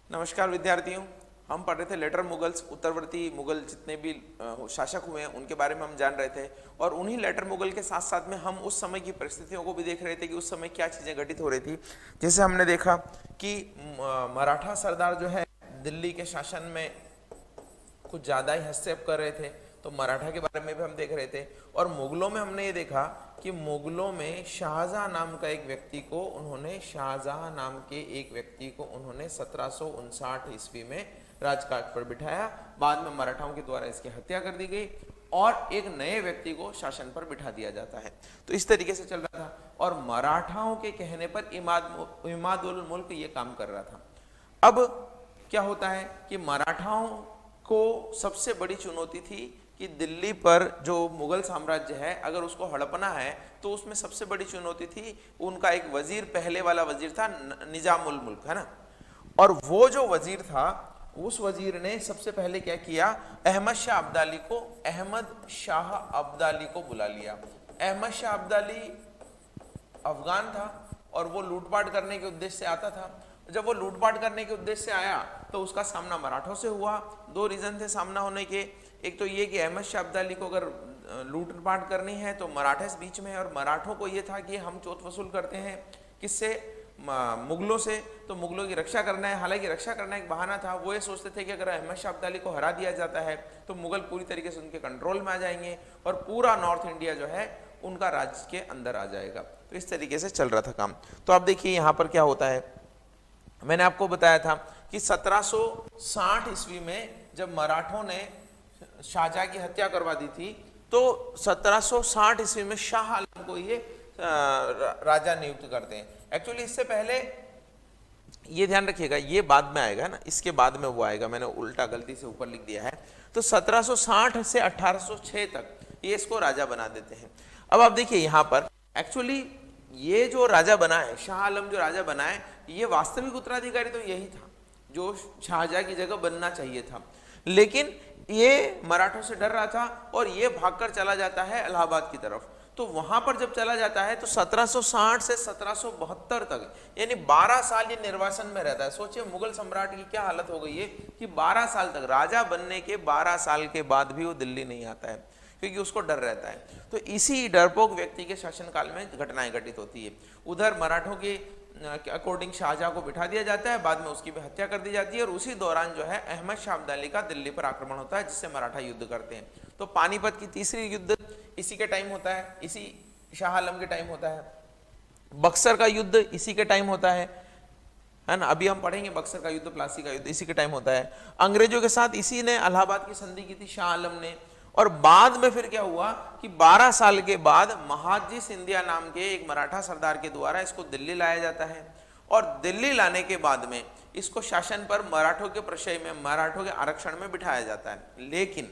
नमस्कार विद्यार्थियों। हम पढ़ रहे थे लेटर मुगल्स, उत्तरवर्ती मुगल जितने भी शासक हुए हैं उनके बारे में हम जान रहे थे। और उन्हीं लेटर मुगल के साथ साथ में हम उस समय की परिस्थितियों को भी देख रहे थे कि उस समय क्या चीज़ें घटित हो रही थी। जैसे हमने देखा कि मराठा सरदार जो है दिल्ली के शासन में कुछ ज़्यादा ही हस्तक्षेप कर रहे थे, तो मराठा के बारे में भी हम देख रहे थे। और मुगलों में हमने ये देखा कि मुगलों में शाहजहां नाम का एक व्यक्ति को उन्होंने शाहजहां नाम के एक व्यक्ति को उन्होंने 1759 ईस्वी में राजकाज पर बिठाया। बाद में मराठाओं के द्वारा इसकी हत्या कर दी गई और एक नए व्यक्ति को शासन पर बिठा दिया जाता है। तो इस तरीके से चल रहा था और मराठाओं के कहने पर इमाद उल मुल्क ये काम कर रहा था। अब क्या होता है कि मराठाओं को सबसे बड़ी चुनौती थी कि दिल्ली पर जो मुगल साम्राज्य है अगर उसको हड़पना है तो उसमें सबसे बड़ी चुनौती थी उनका एक वजीर, पहले वाला वजीर था निजामुल मुल्क, है ना। और वो जो वजीर था उस वजीर ने सबसे पहले क्या किया, अहमद शाह अब्दाली को बुला लिया। अहमद शाह अब्दाली अफगान था और वो लूटपाट करने के उद्देश्य से आता था। जब वो लूटपाट करने के उद्देश्य से आया तो उसका सामना मराठों से हुआ। दो रीजन थे सामना होने के। एक तो ये कि अहमद शाह अब्दाली को अगर लूटपाट करनी है तो मराठे बीच में है और मराठों को ये था कि हम चोट वसूल करते हैं किससे, मुगलों से, तो मुगलों की रक्षा करना है। हालांकि रक्षा करना एक बहाना था। वो ये सोचते थे कि अगर अहमद शाह अब्दाली को हरा दिया जाता है तो मुगल पूरी तरीके से उनके कंट्रोल में आ जाएंगे और पूरा नॉर्थ इंडिया जो है उनका राज्य के अंदर आ जाएगा। तो इस तरीके से चल रहा था काम। तो आप देखिए यहाँ पर क्या होता है, मैंने आपको बताया था कि 1760 ईस्वी में जब मराठों ने शाहजहां की हत्या करवा दी थी तो 1760 ईस्वी में शाह आलम को ये राजा नियुक्त करते हैं। एक्चुअली इससे पहले ये ध्यान रखिएगा, ये बाद में आएगा ना, इसके बाद में वो आएगा, मैंने उल्टा गलती से ऊपर लिख दिया है। तो 1760 से 1806 तक ये इसको राजा बना देते हैं। अब आप देखिए यहाँ पर एक्चुअली ये जो राजा बना है, शाह आलम जो राजा बना है, ये वास्तविक उत्तराधिकारी तो यही था जो शाहजहां की जगह बनना चाहिए था। लेकिन ये मराठों से डर रहा था और ये भागकर चला जाता है इलाहाबाद की तरफ। तो वहां पर जब चला जाता है तो 1760 से 1772 तक यानी 12 साल ये निर्वासन में रहता है। सोचिए मुगल सम्राट की क्या हालत हो गई है कि 12 साल तक, राजा बनने के 12 साल के बाद भी वो दिल्ली नहीं आता है क्योंकि उसको डर रहता है। तो इसी डरपोक व्यक्ति के शासनकाल में घटनाएं घटित होती है। उधर मराठों के अकॉर्डिंग शाहजहां को बिठा दिया जाता है, बाद में उसकी भी हत्या कर दी जाती है और उसी दौरान जो है अहमद शाह अब्दाली का दिल्ली पर आक्रमण होता है जिससे मराठा युद्ध करते हैं। तो पानीपत की तीसरी युद्ध इसी के टाइम होता है, इसी शाह आलम के टाइम होता है। बक्सर का युद्ध इसी के टाइम होता है ना। अभी हम पढ़ेंगे बक्सर का युद्ध, प्लासी का युद्ध इसी के टाइम होता है। अंग्रेजों के साथ इसी ने इलाहाबाद की संधि की थी शाह आलम ने। और बाद में फिर क्या हुआ कि 12 साल के बाद महादजी सिंधिया नाम के एक मराठा सरदार के द्वारा इसको दिल्ली लाया जाता है और दिल्ली लाने के बाद में इसको शासन पर मराठों के प्रशय में, मराठों के आरक्षण में बिठाया जाता है। लेकिन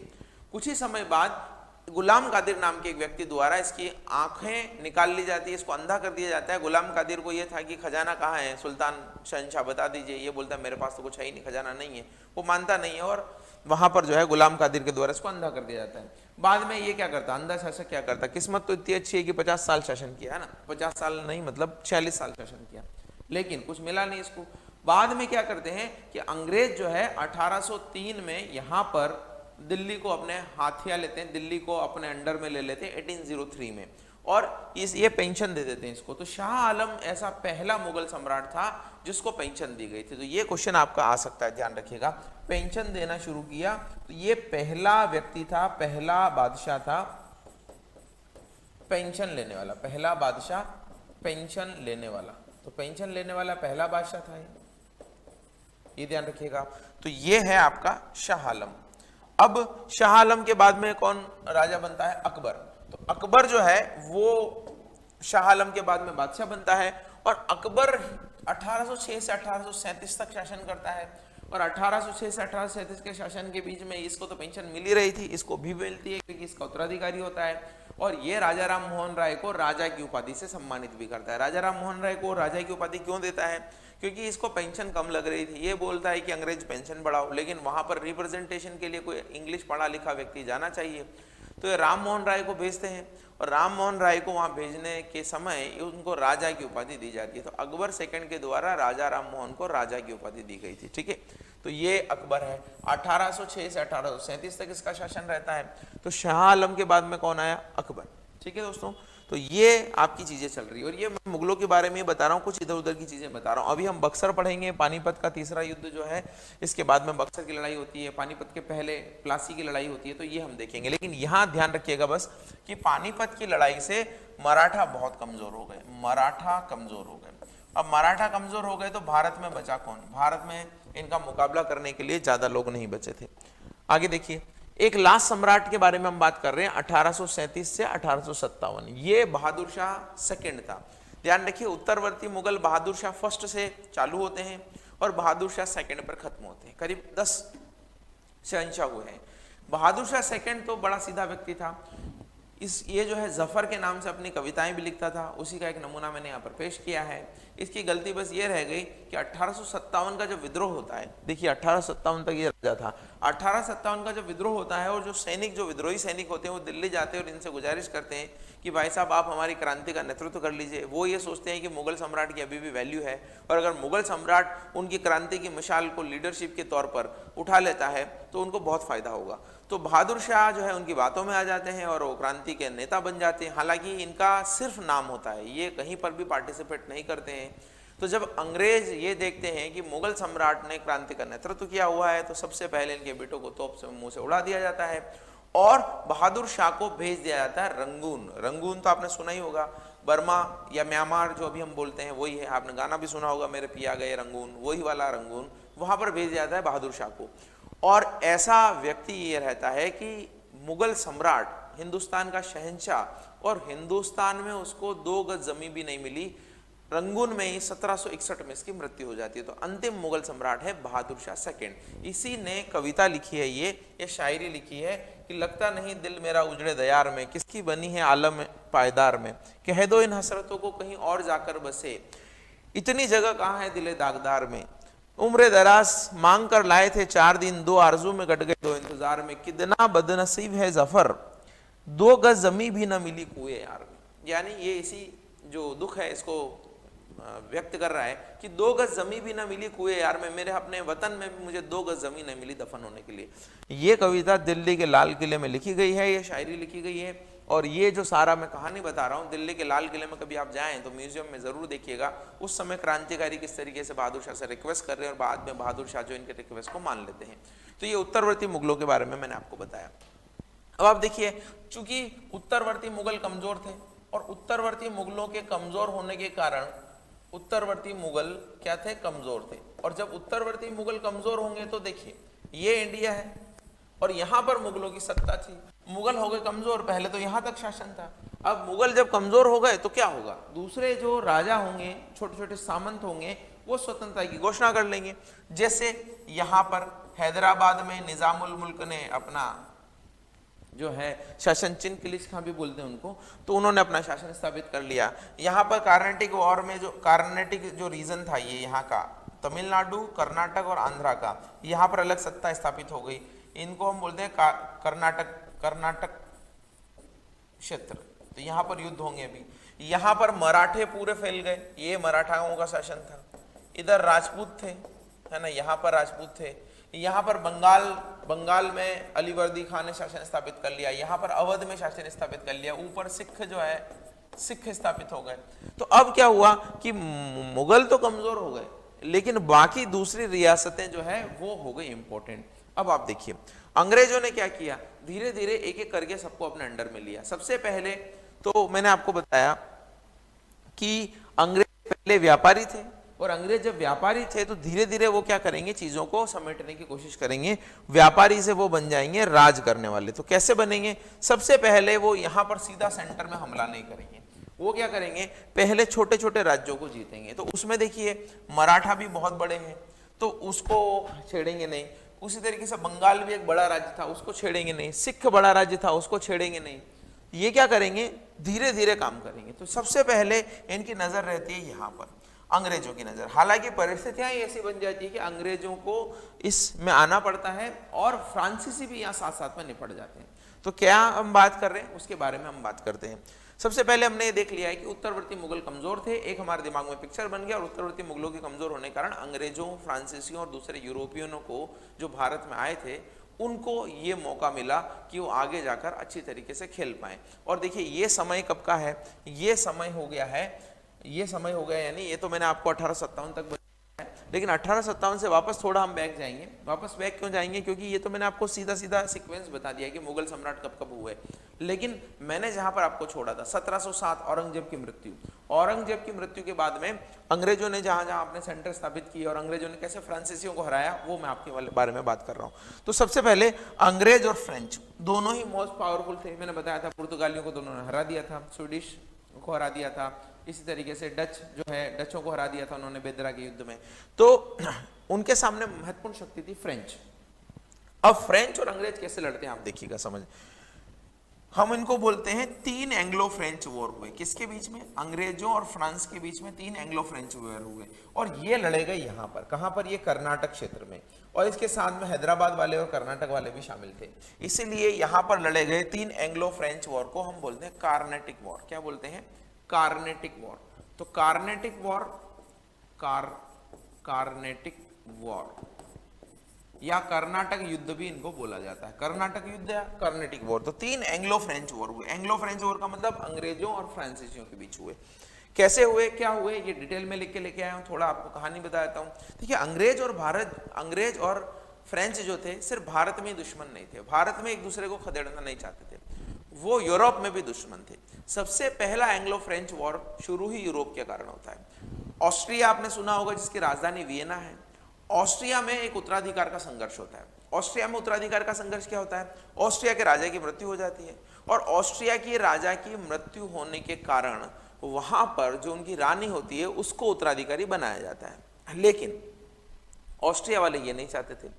कुछ ही समय बाद गुलाम कादिर नाम के एक व्यक्ति द्वारा इसकी आंखें निकाल ली जाती है, इसको अंधा कर दिया जाता है। गुलाम कादिर को यह था कि खजाना कहाँ है, सुल्तान शहनशाह बता दीजिए। ये बोलता है मेरे पास तो कुछ है ही नहीं, खजाना नहीं है। वो मानता नहीं है और वहां पर जो है गुलाम कादिर के द्वारा इसको अंधा कर दिया जाता है। बाद में ये क्या करता, अंधा शासक क्या करता, किस्मत तो इतनी अच्छी है कि 50 साल शासन किया है ना, 50 साल नहीं मतलब 46 साल शासन किया, लेकिन कुछ मिला नहीं इसको। बाद में क्या करते हैं कि अंग्रेज जो है 1803 में यहाँ पर दिल्ली को अपने हाथिया लेते हैं, दिल्ली को अपने अंडर में ले लेते हैं 1803 में और ये पेंशन दे देते हैं इसको। तो शाह आलम ऐसा पहला मुगल सम्राट था जिसको पेंशन दी गई थी। तो ये क्वेश्चन आपका आ सकता है, ध्यान रखिएगा। पेंशन देना शुरू किया तो ये पहला व्यक्ति था, पहला बादशाह था पेंशन लेने वाला, पहला बादशाह पेंशन लेने वाला। तो पेंशन लेने वाला पहला बादशाह था ये ध्यान रखिएगा। तो ये है आपका शाह आलम। अब शाह आलम के बाद में कौन राजा बनता है, अकबर। तो अकबर जो है वो शाह आलम के बाद में बादशाह बनता है और अकबर 1806 से 1837 तक शासन करता है। और 1806 से 1837 के शासन के बीच में इसको तो पेंशन मिल ही रही थी, इसको भी मिलती है क्योंकि इसका उत्तराधिकारी होता है। और ये राजा राम मोहन राय को राजा की उपाधि से सम्मानित भी करता है। राजा राम मोहन राय को राजा की उपाधि क्यों देता है, क्योंकि इसको पेंशन कम लग रही थी। ये बोलता है कि अंग्रेज पेंशन बढ़ाओ, लेकिन वहां पर रिप्रेजेंटेशन के लिए कोई इंग्लिश पढ़ा लिखा व्यक्ति जाना चाहिए। तो ये राम मोहन राय को भेजते हैं और राम मोहन राय को वहां भेजने के समय उनको राजा की उपाधि दी जाती है। तो अकबर सेकंड के द्वारा राजा राम मोहन को राजा की उपाधि दी गई थी। ठीक है, तो ये अकबर है। 1806 से 1837 तक इसका शासन रहता है। तो शाह आलम के बाद में कौन आया? अकबर। ठीक है दोस्तों, तो ये आपकी चीजें चल रही है और ये मैं मुगलों के बारे में बता रहा हूँ, कुछ इधर उधर की चीजें बता रहा हूँ। अभी हम बक्सर पढ़ेंगे, पानीपत का तीसरा युद्ध जो है, इसके बाद में बक्सर की लड़ाई होती है, पानीपत के पहले प्लासी की लड़ाई होती है, तो ये हम देखेंगे। लेकिन यहाँ ध्यान रखिएगा बस कि पानीपत की लड़ाई से मराठा बहुत कमजोर हो गए, मराठा कमजोर हो गए। अब मराठा कमजोर हो गए तो भारत में बचा कौन? भारत में इनका मुकाबला करने के लिए ज्यादा लोग नहीं बचे थे। आगे देखिए, एक लास्ट सम्राट के बारे में हम बात कर रहे हैं 1837 से 1857। ये बहादुर शाह सेकंड था। ध्यान रखिए, उत्तरवर्ती मुगल बहादुर शाह फर्स्ट से चालू होते हैं और बहादुर शाह सेकंड पर खत्म होते हैं। करीब 10 शहंशाह हुए हैं। बहादुर शाह सेकंड तो बड़ा सीधा व्यक्ति था। ये जो है जफर के नाम से अपनी कविताएं भी लिखता था, उसी का एक नमूना मैंने यहाँ पर पेश किया है। इसकी गलती बस ये रह गई कि 1857 का जब विद्रोह होता है, देखिए 1857 तक ये राजा था, 1857 का जब विद्रोह होता है और जो सैनिक, जो विद्रोही सैनिक होते हैं वो दिल्ली जाते हैं और इनसे गुजारिश करते हैं कि भाई साहब आप हमारी क्रांति का नेतृत्व कर लीजिए। वो ये सोचते हैं कि मुगल सम्राट की अभी भी वैल्यू है और अगर मुगल सम्राट उनकी क्रांति की मिसाल को लीडरशिप के तौर पर उठा लेता है तो उनको बहुत फायदा होगा। तो बहादुर शाह जो है उनकी बातों में आ जाते हैं और वो क्रांति के नेता बन जाते हैं। हालांकि इनका सिर्फ नाम होता है, ये कहीं पर भी पार्टिसिपेट नहीं करते हैं। तो जब अंग्रेज ये देखते हैं कि मुगल सम्राट ने क्रांति का नेतृत्व किया हुआ है तो सबसे पहले इनके बेटों को तोप से मुंह से उड़ा दिया जाता है और बहादुर शाह को भेज दिया जाता है रंगून। रंगून तो आपने सुना ही होगा, बर्मा या म्यांमार जो अभी हम बोलते हैं वही है। आपने गाना भी सुना होगा, मेरे पिया गए रंगून, वही वाला रंगून। वहां पर भेज दिया जाता है बहादुर शाह को। और ऐसा व्यक्ति ये रहता है कि मुगल सम्राट, हिंदुस्तान का शहंशाह, और हिंदुस्तान में उसको 2 गज जमीन भी नहीं मिली। रंगून में ही 1761 में इसकी मृत्यु हो जाती है। तो अंतिम मुगल सम्राट है बहादुर शाह सेकंड। इसी ने कविता लिखी है, ये शायरी लिखी है कि लगता नहीं दिल मेरा उजड़े दयार में, किसकी बनी है आलम पायदार में, कह दो इन हसरतों को कहीं और जाकर बसे, इतनी जगह कहाँ है दिले दागदार में, उम्र दराज मांग कर लाए थे 4 दिन, 2 आरजू में कट गए 2 इंतजार में, कितना बदनसीब है जफर, 2 गज जमी भी न मिली कुएं यार में। यानी ये इसी जो दुख है इसको व्यक्त कर रहा है कि 2 गज जमी भी न मिली कुएं यार में, मेरे अपने वतन में भी मुझे 2 गज जमीन नहीं मिली दफन होने के लिए। ये कविता दिल्ली के लाल किले में लिखी गई है, ये शायरी लिखी गई है। और ये जो सारा मैं कहानी बता रहा हूँ, दिल्ली के लाल किले में कभी आप जाएं तो म्यूजियम में जरूर देखिएगा। उस समय क्रांतिकारी किस तरीके से बहादुर शाह से रिक्वेस्ट कर रहे हैं और बाद में बहादुर शाह जो इनके रिक्वेस्ट को मान लेते हैं। तो ये उत्तरवर्ती मुगलों के बारे में मैंने आपको बताया। अब आप देखिए, चूंकि उत्तरवर्ती मुगल कमजोर थे और उत्तरवर्ती मुगलों के कमजोर होने के कारण उत्तरवर्ती मुगल क्या थे? कमजोर थे। और जब उत्तरवर्ती मुगल कमजोर होंगे तो देखिए ये इंडिया है और यहां पर मुगलों की सत्ता थी। मुगल हो गए कमजोर, पहले तो यहां तक शासन था। अब मुगल जब कमजोर हो गए तो क्या होगा? दूसरे जो राजा होंगे, छोटे छोटे सामंत होंगे, वो स्वतंत्रता की घोषणा कर लेंगे। जैसे यहां पर हैदराबाद में निजामुल मुल्क ने अपना जो है शासन, चिन किलिच खां भी बोलते हैं उनको, तो उन्होंने अपना शासन स्थापित कर लिया। यहाँ पर कार्नेटिक वॉर में जो कार्नेटिक जो रीजन था, ये यहाँ का तमिलनाडु, कर्नाटक और आंध्रा का, यहाँ पर अलग सत्ता स्थापित हो गई। इनको हम बोलते हैं कर्नाटक क्षेत्र। तो यहाँ पर युद्ध होंगे अभी। यहाँ पर मराठे पूरे फैल गए, ये मराठाओं का शासन था। इधर राजपूत थे, है ना, यहाँ पर राजपूत थे। यहाँ पर बंगाल में अलीवर्दी खान ने शासन स्थापित कर लिया, यहाँ पर अवध में शासन स्थापित कर लिया, ऊपर सिख जो है सिख स्थापित हो गए। तो अब क्या हुआ कि मुगल तो कमजोर हो गए लेकिन बाकी दूसरी रियासतें जो है वो हो गई इंपॉर्टेंट। अब आप देखिए अंग्रेजों ने क्या किया, धीरे धीरे एक एक करके सबको अपने अंडर में लिया। सबसे पहले तो मैंने आपको बताया कि अंग्रेज पहले व्यापारी थे और अंग्रेज जब व्यापारी थे तो धीरे धीरे वो क्या करेंगे, चीजों को समेटने की कोशिश करेंगे। व्यापारी से वो बन जाएंगे राज करने वाले। तो कैसे बनेंगे? सबसे पहले वो यहाँ पर सीधा सेंटर में हमला नहीं करेंगे। वो क्या करेंगे, पहले छोटे छोटे राज्यों को जीतेंगे। तो उसमें देखिए मराठा भी बहुत बड़े हैं तो उसको छेड़ेंगे नहीं। उसी तरीके से बंगाल भी एक बड़ा राज्य था, उसको छेड़ेंगे नहीं। सिख बड़ा राज्य था, उसको छेड़ेंगे नहीं। ये क्या करेंगे, धीरे धीरे काम करेंगे। तो सबसे पहले इनकी नजर रहती है यहाँ पर, अंग्रेजों की नजर। हालांकि परिस्थितियां ऐसी बन जाती है कि अंग्रेजों को इसमें आना पड़ता है और फ्रांसीसी भी यहाँ साथ साथ में निपट जाते हैं। तो क्या हम बात कर रहे हैं उसके बारे में हम बात करते हैं। सबसे पहले हमने ये देख लिया है कि उत्तरवर्ती मुगल कमजोर थे, एक हमारे दिमाग में पिक्चर बन गया, और उत्तरवर्ती मुगलों के कमजोर होने के कारण अंग्रेजों, फ्रांसीसियों और दूसरे यूरोपियनों को जो भारत में आए थे उनको ये मौका मिला कि वो आगे जाकर अच्छी तरीके से खेल पाए। और देखिए ये समय कब का है, ये समय हो गया है, ये समय हो गया यानी ये तो मैंने आपको 1857 तक बताया है, लेकिन 1857 से वापस थोड़ा हम बैक जाएंगे। वापस बैक क्यों जाएंगे, क्योंकि ये तो मैंने आपको सीधा सीधा सीक्वेंस बता दिया कि मुगल सम्राट कब कब हुए, लेकिन मैंने जहां पर आपको छोड़ा था 1707 औरंगजेब की मृत्यु। औरंगजेब की मृत्यु के बाद में अंग्रेजों ने जहां जहां अपने सेंटर स्थापित किए और अंग्रेजों ने कैसे फ्रांसीसियों को हराया, वो मैं आपके बारे में बात कर रहा हूं। तो सबसे पहले अंग्रेज और फ्रेंच दोनों ही मोस्ट पावरफुल थे। मैंने बताया था पुर्तगालियों को दोनों ने हरा दिया था, स्वीडिश को हरा दिया था, इसी तरीके से डच जो है डचों को हरा दिया था उन्होंने बेदरा के युद्ध में। तो उनके सामने महत्वपूर्ण शक्ति थी फ्रेंच। अब फ्रेंच और अंग्रेज कैसे लड़ते हैं आप देखिएगा, समझ। हम इनको बोलते हैं तीन एंग्लो फ्रेंच वॉर हुए, किसके बीच में, अंग्रेजों और फ्रांस के बीच में तीन एंग्लो फ्रेंच वॉर हुए, और ये लड़े गए यहाँ पर, कहाँ पर, ये कर्नाटक क्षेत्र में, और इसके साथ में हैदराबाद वाले और कर्नाटक वाले भी शामिल थे। इसीलिए यहाँ पर लड़े गए तीन एंग्लो फ्रेंच वॉर को हम बोलते हैं कार्नेटिक वॉर। क्या बोलते हैं, कार्नेटिक वॉर। तो कार्नेटिक वॉर, कार्नेटिक वॉर या कर्नाटक युद्ध भी इनको बोला जाता है, कर्नाटक युद्ध या कर्नेटिक वॉर। तो तीन एंग्लो फ्रेंच वॉर हुए। एंग्लो फ्रेंच वॉर का मतलब अंग्रेजों और फ्रांसीसियों के बीच हुए। कैसे हुए, क्या हुए, ये डिटेल में लिख के लेके आया हूं, थोड़ा आपको कहानी बता देता हूं। देखिए अंग्रेज और फ्रेंच जो थे सिर्फ भारत में ही दुश्मन नहीं थे, भारत में एक दूसरे को खदेड़ना नहीं चाहते थे, वो यूरोप में भी दुश्मन थे। सबसे पहला एंग्लो फ्रेंच वॉर शुरू ही यूरोप के कारण होता है। ऑस्ट्रिया आपने सुना होगा जिसकी राजधानी वियना है, ऑस्ट्रिया में एक उत्तराधिकार का संघर्ष होता है। ऑस्ट्रिया में उत्तराधिकार का संघर्ष क्या होता है, ऑस्ट्रिया के राजा की मृत्यु हो जाती है, और ऑस्ट्रिया की राजा की मृत्यु होने के कारण वहां पर जो उनकी रानी होती है उसको उत्तराधिकारी बनाया जाता है। लेकिन ऑस्ट्रिया वाले ये नहीं चाहते थे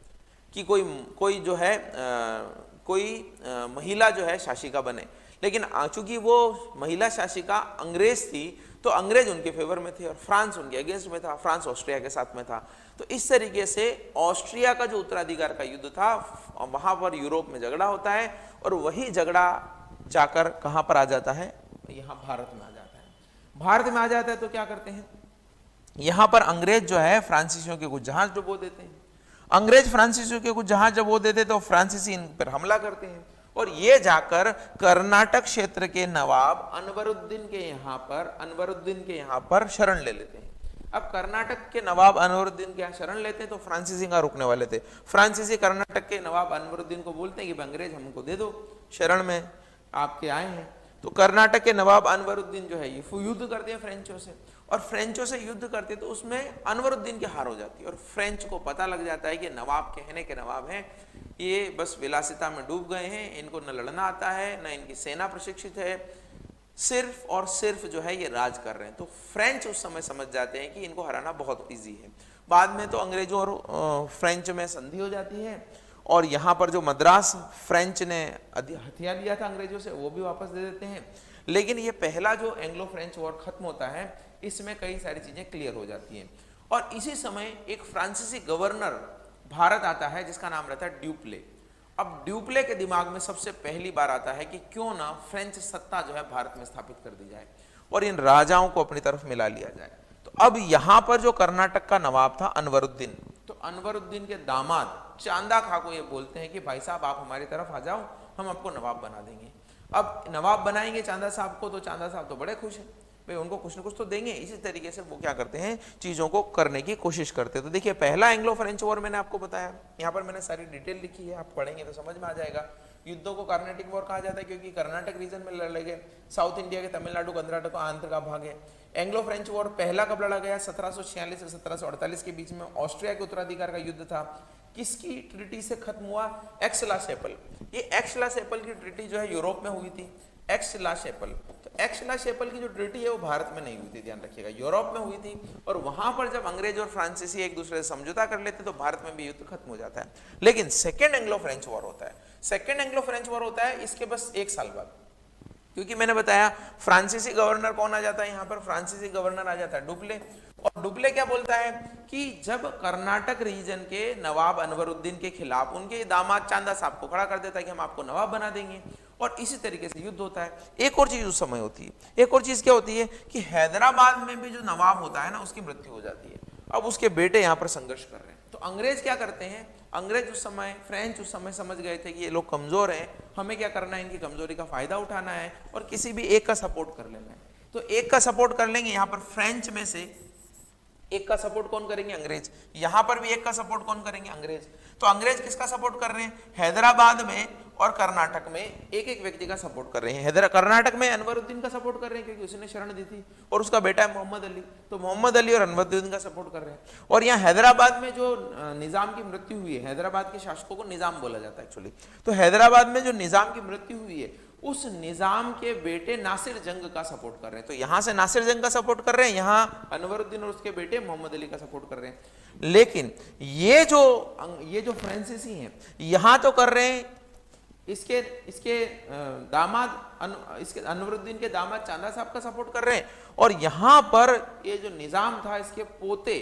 कि कोई जो है कोई महिला जो है शासिका बने, लेकिन चूंकि वो महिला शासिका अंग्रेज थी तो अंग्रेज उनके फेवर में थे और फ्रांस उनके अगेंस्ट में था, फ्रांस ऑस्ट्रिया के साथ में था। तो इस तरीके से ऑस्ट्रिया का जो उत्तराधिकार का युद्ध था वहां पर यूरोप में झगड़ा होता है, और वही झगड़ा जाकर कहां पर आ जाता है, यहां भारत में आ जाता है। भारत में आ जाता है तो क्या करते हैं, यहां पर अंग्रेज जो है फ्रांसीसियों के कुछ जहाज डुबो देते हैं। अंग्रेज फ्रांसीसियों के कुछ जहाज जब वो देते तो फ्रांसीसी इन पर हमला करते हैं, और ये जाकर कर्नाटक क्षेत्र के नवाब अनवरुद्दीन के यहाँ पर शरण ले लेते हैं। अब कर्नाटक के नवाब अनवरुद्दीन के यहाँ शरण लेते हैं तो फ्रांसीसी का रुकने वाले थे। फ्रांसीसी कर्नाटक के नवाब अनवरुद्दीन को बोलते हैं कि अंग्रेज हमको दे दो, शरण में आपके आए हैं। तो कर्नाटक के नवाब अनवरुद्दीन जो है ये युद्ध करते हैं फ्रेंचों से, और फ्रेंचों से युद्ध करते तो उसमें अनवरुद्दीन की हार हो जाती है, और फ्रेंच को पता लग जाता है कि नवाब कहने के नवाब हैं, ये बस विलासिता में डूब गए हैं, इनको न लड़ना आता है न इनकी सेना प्रशिक्षित है, सिर्फ और सिर्फ जो है ये राज कर रहे हैं। तो फ्रेंच उस समय समझ जाते हैं कि इनको हराना बहुत ईजी है। बाद में तो अंग्रेजों और फ्रेंच में संधि हो जाती है, और यहाँ पर जो मद्रास फ्रेंच ने हथियार लिया था अंग्रेजों से वो भी वापस दे देते हैं। लेकिन ये पहला जो एंग्लो फ्रेंच वॉर खत्म होता है इसमें कई सारी चीजें क्लियर हो जाती हैं, और इसी समय एक फ्रांसीसी गवर्नर भारत आता है जिसका नाम रहता है ड्यूप्ले। अब ड्यूप्ले के दिमाग में सबसे पहली बार आता है कि क्यों ना फ्रेंच सत्ता जो है भारत में स्थापित कर दी जाए और इन राजाओं को अपनी तरफ मिला लिया जाए। तो अब यहां पर जो कर्नाटक का नवाब था अनवरुद्दीन, तो अनवरुद्दीन के दामाद चांदा खा को ये बोलते हैं कि भाई साहब आप हमारी तरफ आ जाओ, हम आपको नवाब बना देंगे। अब नवाब बनाएंगे चांदा साहब को, तो चांदा साहब तो बड़े खुश हैं, भाई उनको कुछ न कुछ तो देंगे। इसी तरीके से वो क्या करते हैं, चीजों को करने की कोशिश करते हैं। तो देखिए पहला एंग्लो फ्रेंच वॉर मैंने आपको बताया, यहाँ पर मैंने सारी डिटेल लिखी है, आप पढ़ेंगे तो समझ में आ जाएगा। युद्धों को कार्नेटिक वॉर कहा जाता है क्योंकि कर्नाटक रीजन में लड़े गए, साउथ इंडिया के तमिलनाडु कर्नाटक का आंध्र का भाग है। एंग्लो फ्रेंच वॉर पहला कब लड़ा गया, 1746 से 1748 के बीच में ऑस्ट्रिया के उत्तराधिकार का युद्ध था। किसकी ट्रिटी से खत्म हुआ, एक्स-ला-चैपल। ये एक्स-ला-चैपल की ट्रिटी जो है यूरोप में हुई थी, एक्स-ला-चैपल। तो एक्स-ला-चैपल की जो ट्रिटी है वो भारत में नहीं हुई थी, ध्यान रखिएगा, यूरोप में हुई थी। और वहां पर जब अंग्रेज और फ्रांसीसी एक दूसरे से समझौता कर लेते तो भारत में भी युद्ध खत्म हो जाता है। लेकिन सेकेंड एंग्लो फ्रेंच वॉर होता है, सेकेंड एंग्लो फ्रेंच वॉर होता है इसके बस एक साल बाद, क्योंकि मैंने बताया फ्रांसीसी गवर्नर कौन आ जाता है यहाँ पर, फ्रांसीसी गवर्नर आ जाता है डुप्ले, और डुप्ले क्या बोलता है कि जब कर्नाटक रीजन के नवाब अनवरुद्दीन के खिलाफ उनके दामाद चांदा साहब को खड़ा कर देता है कि हम आपको नवाब बना देंगे, और इसी तरीके से युद्ध होता है। एक और चीज उस समय होती है, एक और चीज क्या होती है कि हैदराबाद में भी जो नवाब होता है ना, उसकी मृत्यु हो जाती है। अब उसके बेटे यहाँ पर संघर्ष कर रहे हैं, तो अंग्रेज क्या करते हैं, अंग्रेज उस समय, फ्रेंच उस समय समझ गए थे कि ये लोग कमजोर हैं, हमें क्या करना है, इनकी कमजोरी का फायदा उठाना है और किसी भी एक का सपोर्ट कर लेना है। तो एक का सपोर्ट कर लेंगे, यहाँ पर फ्रेंच में से एक का सपोर्ट कौन करेंगे, अंग्रेज। यहां पर भी एक का सपोर्ट कौन करेंगे, अंग्रेज। तो अंग्रेज किसका सपोर्ट कर रहे हैं, हैदराबाद में और कर्नाटक में एक एक व्यक्ति का सपोर्ट कर रहे हैं। कर्नाटक में अनवरुद्दीन का सपोर्ट कर रहे हैं क्योंकि उसने शरण दी थी और उसका बेटा है मोहम्मद अली, तो मोहम्मद अली और अनवरुद्दीन का सपोर्ट कर रहे हैं। और यहाँ हैदराबाद में जो निजाम की मृत्यु हुई है, हैदराबाद के शासकों को निजाम बोला जाता है एक्चुअली, तो हैदराबाद में जो निजाम की मृत्यु हुई है उस निजाम के बेटे नासिर जंग का सपोर्ट कर रहे हैं। तो यहां से नासिर जंग का सपोर्ट कर रहे हैं, यहां अनवरुद्दीन और उसके बेटे मोहम्मद अली का सपोर्ट कर रहे हैं। लेकिन ये जो फ्रांसीसी हैं यहां तो कर रहे हैं इसके दामाद इसके अनवरुद्दीन के दामाद चांदा साहब का सपोर्ट कर रहे हैं, और यहां पर ये जो निजाम था इसके पोते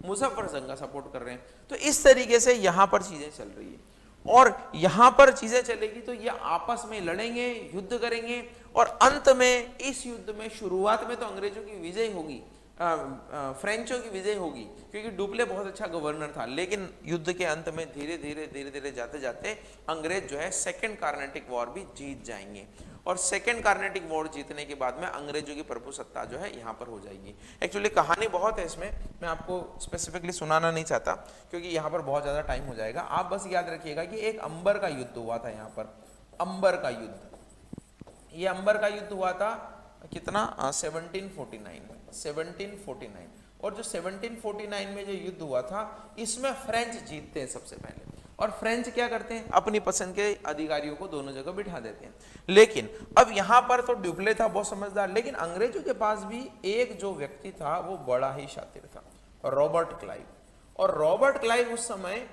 मुजफ्फर जंग का सपोर्ट कर रहे हैं। तो इस तरीके से यहां पर चीजें चल रही है, और यहां पर चीजें चलेगी तो ये आपस में लड़ेंगे, युद्ध करेंगे, और अंत में इस युद्ध में शुरुआत में तो अंग्रेजों की विजय होगी, फ्रेंचों की विजय होगी क्योंकि डुप्ले बहुत अच्छा गवर्नर था। लेकिन युद्ध के अंत में धीरे धीरे जाते जाते अंग्रेज जो है सेकेंड कार्नेटिक वॉर भी जीत जाएंगे, और सेकेंड कार्नेटिक वॉर जीतने के बाद में अंग्रेजों की प्रभुसत्ता जो है यहाँ पर हो जाएगी। एक्चुअली कहानी बहुत है इसमें, मैं आपको स्पेसिफिकली सुनाना नहीं चाहता क्योंकि यहाँ पर बहुत ज़्यादा टाइम हो जाएगा। आप बस याद रखिएगा कि एक अंबर का युद्ध हुआ था यहाँ पर, अंबर का युद्ध। ये अंबर का युद्ध हुआ था कितना, 1749, और जो 1749 में जो युद्ध हुआ था इसमें फ्रेंच जीतते हैं सबसे पहले, और फ्रेंच क्या करते हैं, अपनी पसंद के अधिकारियों को दोनों जगह बिठा देते हैं। लेकिन अब यहाँ पर तो डुप्ले था बहुत समझदार, लेकिन अंग्रेजों के पास भी एक जो व्यक्ति था वो बड़ा ही शातिर था, रॉबर्ट क्लाइव। और रॉबर्ट क्लाइव उस समय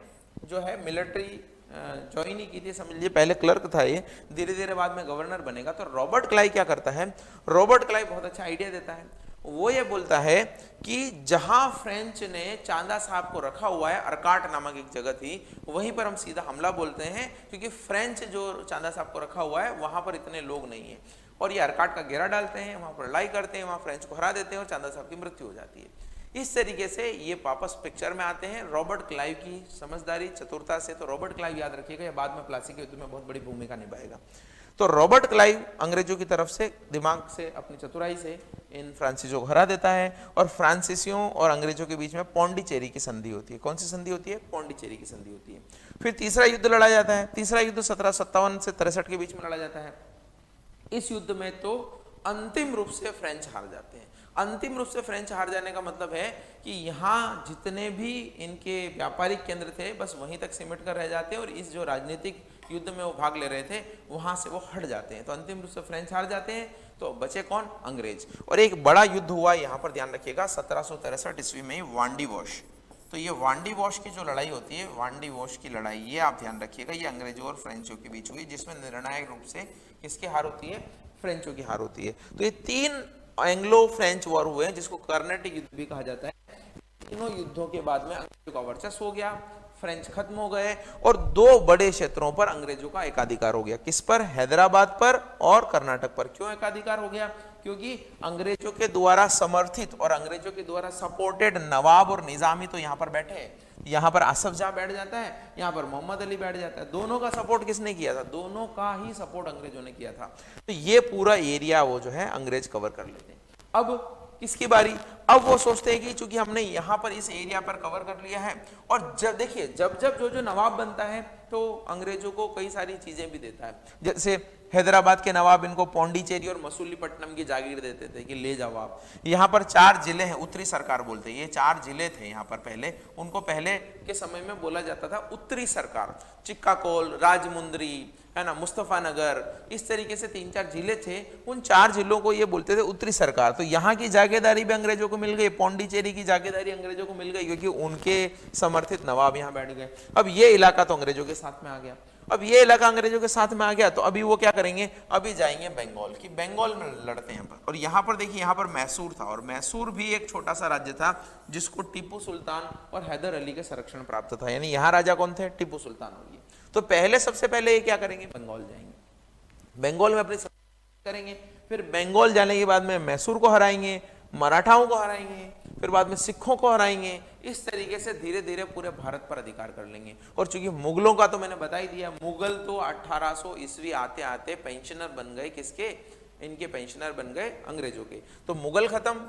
जो है मिलिट्री ज्वाइन ही की थी, समझ लीजिए पहले क्लर्क था ये, धीरे धीरे बाद में गवर्नर बनेगा। तो रॉबर्ट क्लाइव क्या करता है, रॉबर्ट क्लाइव बहुत अच्छा आइडिया देता है। वो ये बोलता है कि जहां फ्रेंच ने चांदा साहब को रखा हुआ है, अरकाट नामक एक जगह थी, वहीं पर हम सीधा हमला बोलते हैं क्योंकि फ्रेंच जो चांदा साहब को रखा हुआ है वहां पर इतने लोग नहीं है, और ये अरकाट का घेरा डालते हैं, वहां पर लड़ाई करते हैं, वहां फ्रेंच को हरा देते हैं और चांदा साहब की मृत्यु हो जाती है। इस तरीके से ये वापस पिक्चर में आते हैं रॉबर्ट क्लाइव की समझदारी चतुरता से। तो रॉबर्ट क्लाइव याद रखिएगा, ये बाद में प्लासी के युद्ध में बहुत बड़ी भूमिका निभाएगा। तो रॉबर्ट क्लाइव अंग्रेजों की तरफ से दिमाग से, अपनी चतुराई से इन फ्रांसीसियों को हरा देता है, और फ्रांसीसियों और अंग्रेजों के बीच में पौंडीचेरी की संधि होती है। कौन सी संधि होती है, पौंडीचेरी की संधि होती है। फिर तीसरा युद्ध लड़ा जाता है, तीसरा युद्ध 1757 से 63 के बीच में लड़ा जाता है। इस युद्ध में तो अंतिम रूप से फ्रेंच हार जाते हैं। अंतिम रूप से फ्रेंच हार जाने का मतलब है कि यहाँ जितने भी इनके व्यापारिक केंद्र थे बस वहीं तक सिमट कर रह जाते हैं, और इस जो राजनीतिक युद्ध में वो भाग ले रहे थे वहां से वो हट जाते हैं। तो अंतिम रूप से फ्रेंच हार जाते हैं, तो बचे कौन, अंग्रेज। और एक बड़ा युद्ध हुआ यहाँ पर ध्यान रखिएगा 1763 ईस्वी में वांडी वॉश। तो ये वांडी वॉश की जो लड़ाई होती है, वांडी वॉश की लड़ाई, ये आप ध्यान रखिएगा, ये अंग्रेजों और फ्रेंचों के बीच हुई, जिसमें निर्णायक रूप से किसकी हार होती है, फ्रेंचों की हार होती है। तो ये 3 एंग्लो फ्रेंच वॉर हुए हैं जिसको कर्नेटिक युद्ध भी कहा जाता है। तीनों युद्धों के बाद में अंग्रेजों का वर्चस्व हो गया, फ्रेंच खत्म हो गए, और 2 बड़े क्षेत्रों पर अंग्रेजों का एकाधिकार हो गया। किस पर, हैदराबाद पर और कर्नाटक पर। क्यों एकाधिकार हो गया, क्योंकि अंग्रेजों के द्वारा समर्थित और अंग्रेजों के द्वारा सपोर्टेड नवाब और निजामी तो यहाँ पर बैठे हैं। यहाँ पर आसफ जहाँ बैठ जाता है, यहाँ पर मोहम्मद अली बैठ जाता है। दोनों का सपोर्ट किसने किया था, दोनों का ही सपोर्ट अंग्रेजों ने किया था। तो ये पूरा एरिया वो जो है अंग्रेज कवर कर लेते हैं। अब किसकी बारी, अब वो सोचते हैं कि चूंकि हमने यहाँ पर इस एरिया पर कवर कर लिया है, और जब देखिए जब जो नवाब बनता है तो अंग्रेजों को कई सारी चीजें भी देता है। जैसे हैदराबाद के नवाब इनको पौंडीचेरी और मसूलीपट्टनम की जागीर देते थे कि ले जाओ आप। यहाँ पर 4 जिले हैं, उत्तरी सरकार बोलते हैं, ये 4 जिले थे यहाँ पर पहले, उनको पहले के समय में बोला जाता था उत्तरी सरकार। चिक्काकोल, राजमुंदरी, है ना, मुस्तफानगर, इस तरीके से 3-4 जिले थे, उन 4 जिलों को ये बोलते थे उत्तरी सरकार। तो यहाँ की जागीरदारी भी अंग्रेजों को मिल गई, पौंडीचेरी की जागीरदारी अंग्रेजों को मिल गई क्योंकि उनके समर्थित नवाब यहाँ बैठ गए। अब ये इलाका तो अंग्रेजों के साथ में आ गया। अब ये इलाका अंग्रेजों के साथ में आ गया, तो अभी वो क्या करेंगे, अभी जाएंगे बंगाल की, बंगाल में लड़ते हैं पर। और यहाँ पर देखिए, यहाँ पर मैसूर था, और मैसूर भी एक छोटा सा राज्य था जिसको टीपू सुल्तान और हैदर अली के संरक्षण प्राप्त था, यानी यहाँ राजा कौन थे, टीपू सुल्तान हो गए। तो पहले सबसे पहले ये क्या करेंगे, बंगाल जाएंगे, बंगाल में अपनी करेंगे, फिर बंगाल जाने के बाद में मैसूर को हराएंगे, मराठाओं को हराएंगे, फिर बाद में सिखों को हराएंगे। इस तरीके से धीरे धीरे पूरे भारत पर अधिकार कर लेंगे। और चूंकि मुगलों का तो मैंने बता ही दिया, मुगल तो 1800 ईस्वी आते आते पेंशनर बन गए, किसके, इनके पेंशनर बन गए अंग्रेजों के। तो मुगल खत्म,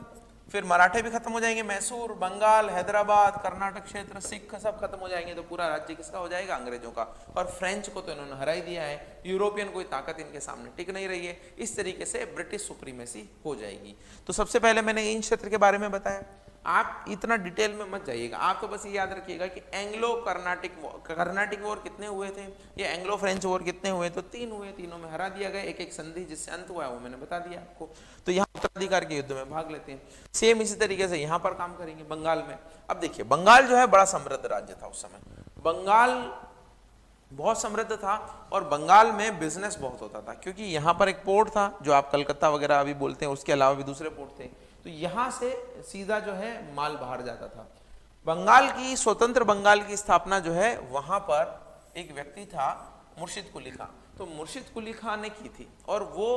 फिर मराठे भी खत्म हो जाएंगे, मैसूर, बंगाल, हैदराबाद, कर्नाटक क्षेत्र, सिख सब खत्म हो जाएंगे, तो पूरा राज्य किसका हो जाएगा, अंग्रेजों का। और फ्रेंच को तो इन्होंने हरा ही दिया है, यूरोपियन कोई ताकत इनके सामने टिक नहीं रही है। इस तरीके से ब्रिटिश सुप्रीमेसी हो जाएगी। तो सबसे पहले मैंने इन क्षेत्र के बारे में बताया, आप इतना डिटेल में मत जाइएगा, आप तो बस ये याद रखिएगा कि एंग्लो कर्नाटिक वॉर कितने हुए थे, ये एंग्लो फ्रेंच वॉर कितने हुए, तो 3 हुए, तीनों में हरा दिया गया। एक एक संधि जिससे अंत हुआ है वो मैंने बता दिया आपको। तो यहाँ उत्तराधिकार के युद्ध में भाग लेते हैं। सेम इसी तरीके से यहाँ पर काम करेंगे बंगाल में। अब देखिए, बंगाल जो है बड़ा समृद्ध राज्य था उस समय, बंगाल बहुत समृद्ध था, और बंगाल में बिजनेस बहुत होता था, क्योंकि यहाँ पर एक पोर्ट था जो आप कलकत्ता वगैरह अभी बोलते हैं, उसके अलावा भी दूसरे पोर्ट थे, तो यहाँ से सीधा जो है माल बाहर जाता था। बंगाल की, स्वतंत्र बंगाल की स्थापना जो है, वहां पर एक व्यक्ति था मुर्शिद कुली खां, तो मुर्शिद कुली खां ने की थी, और वो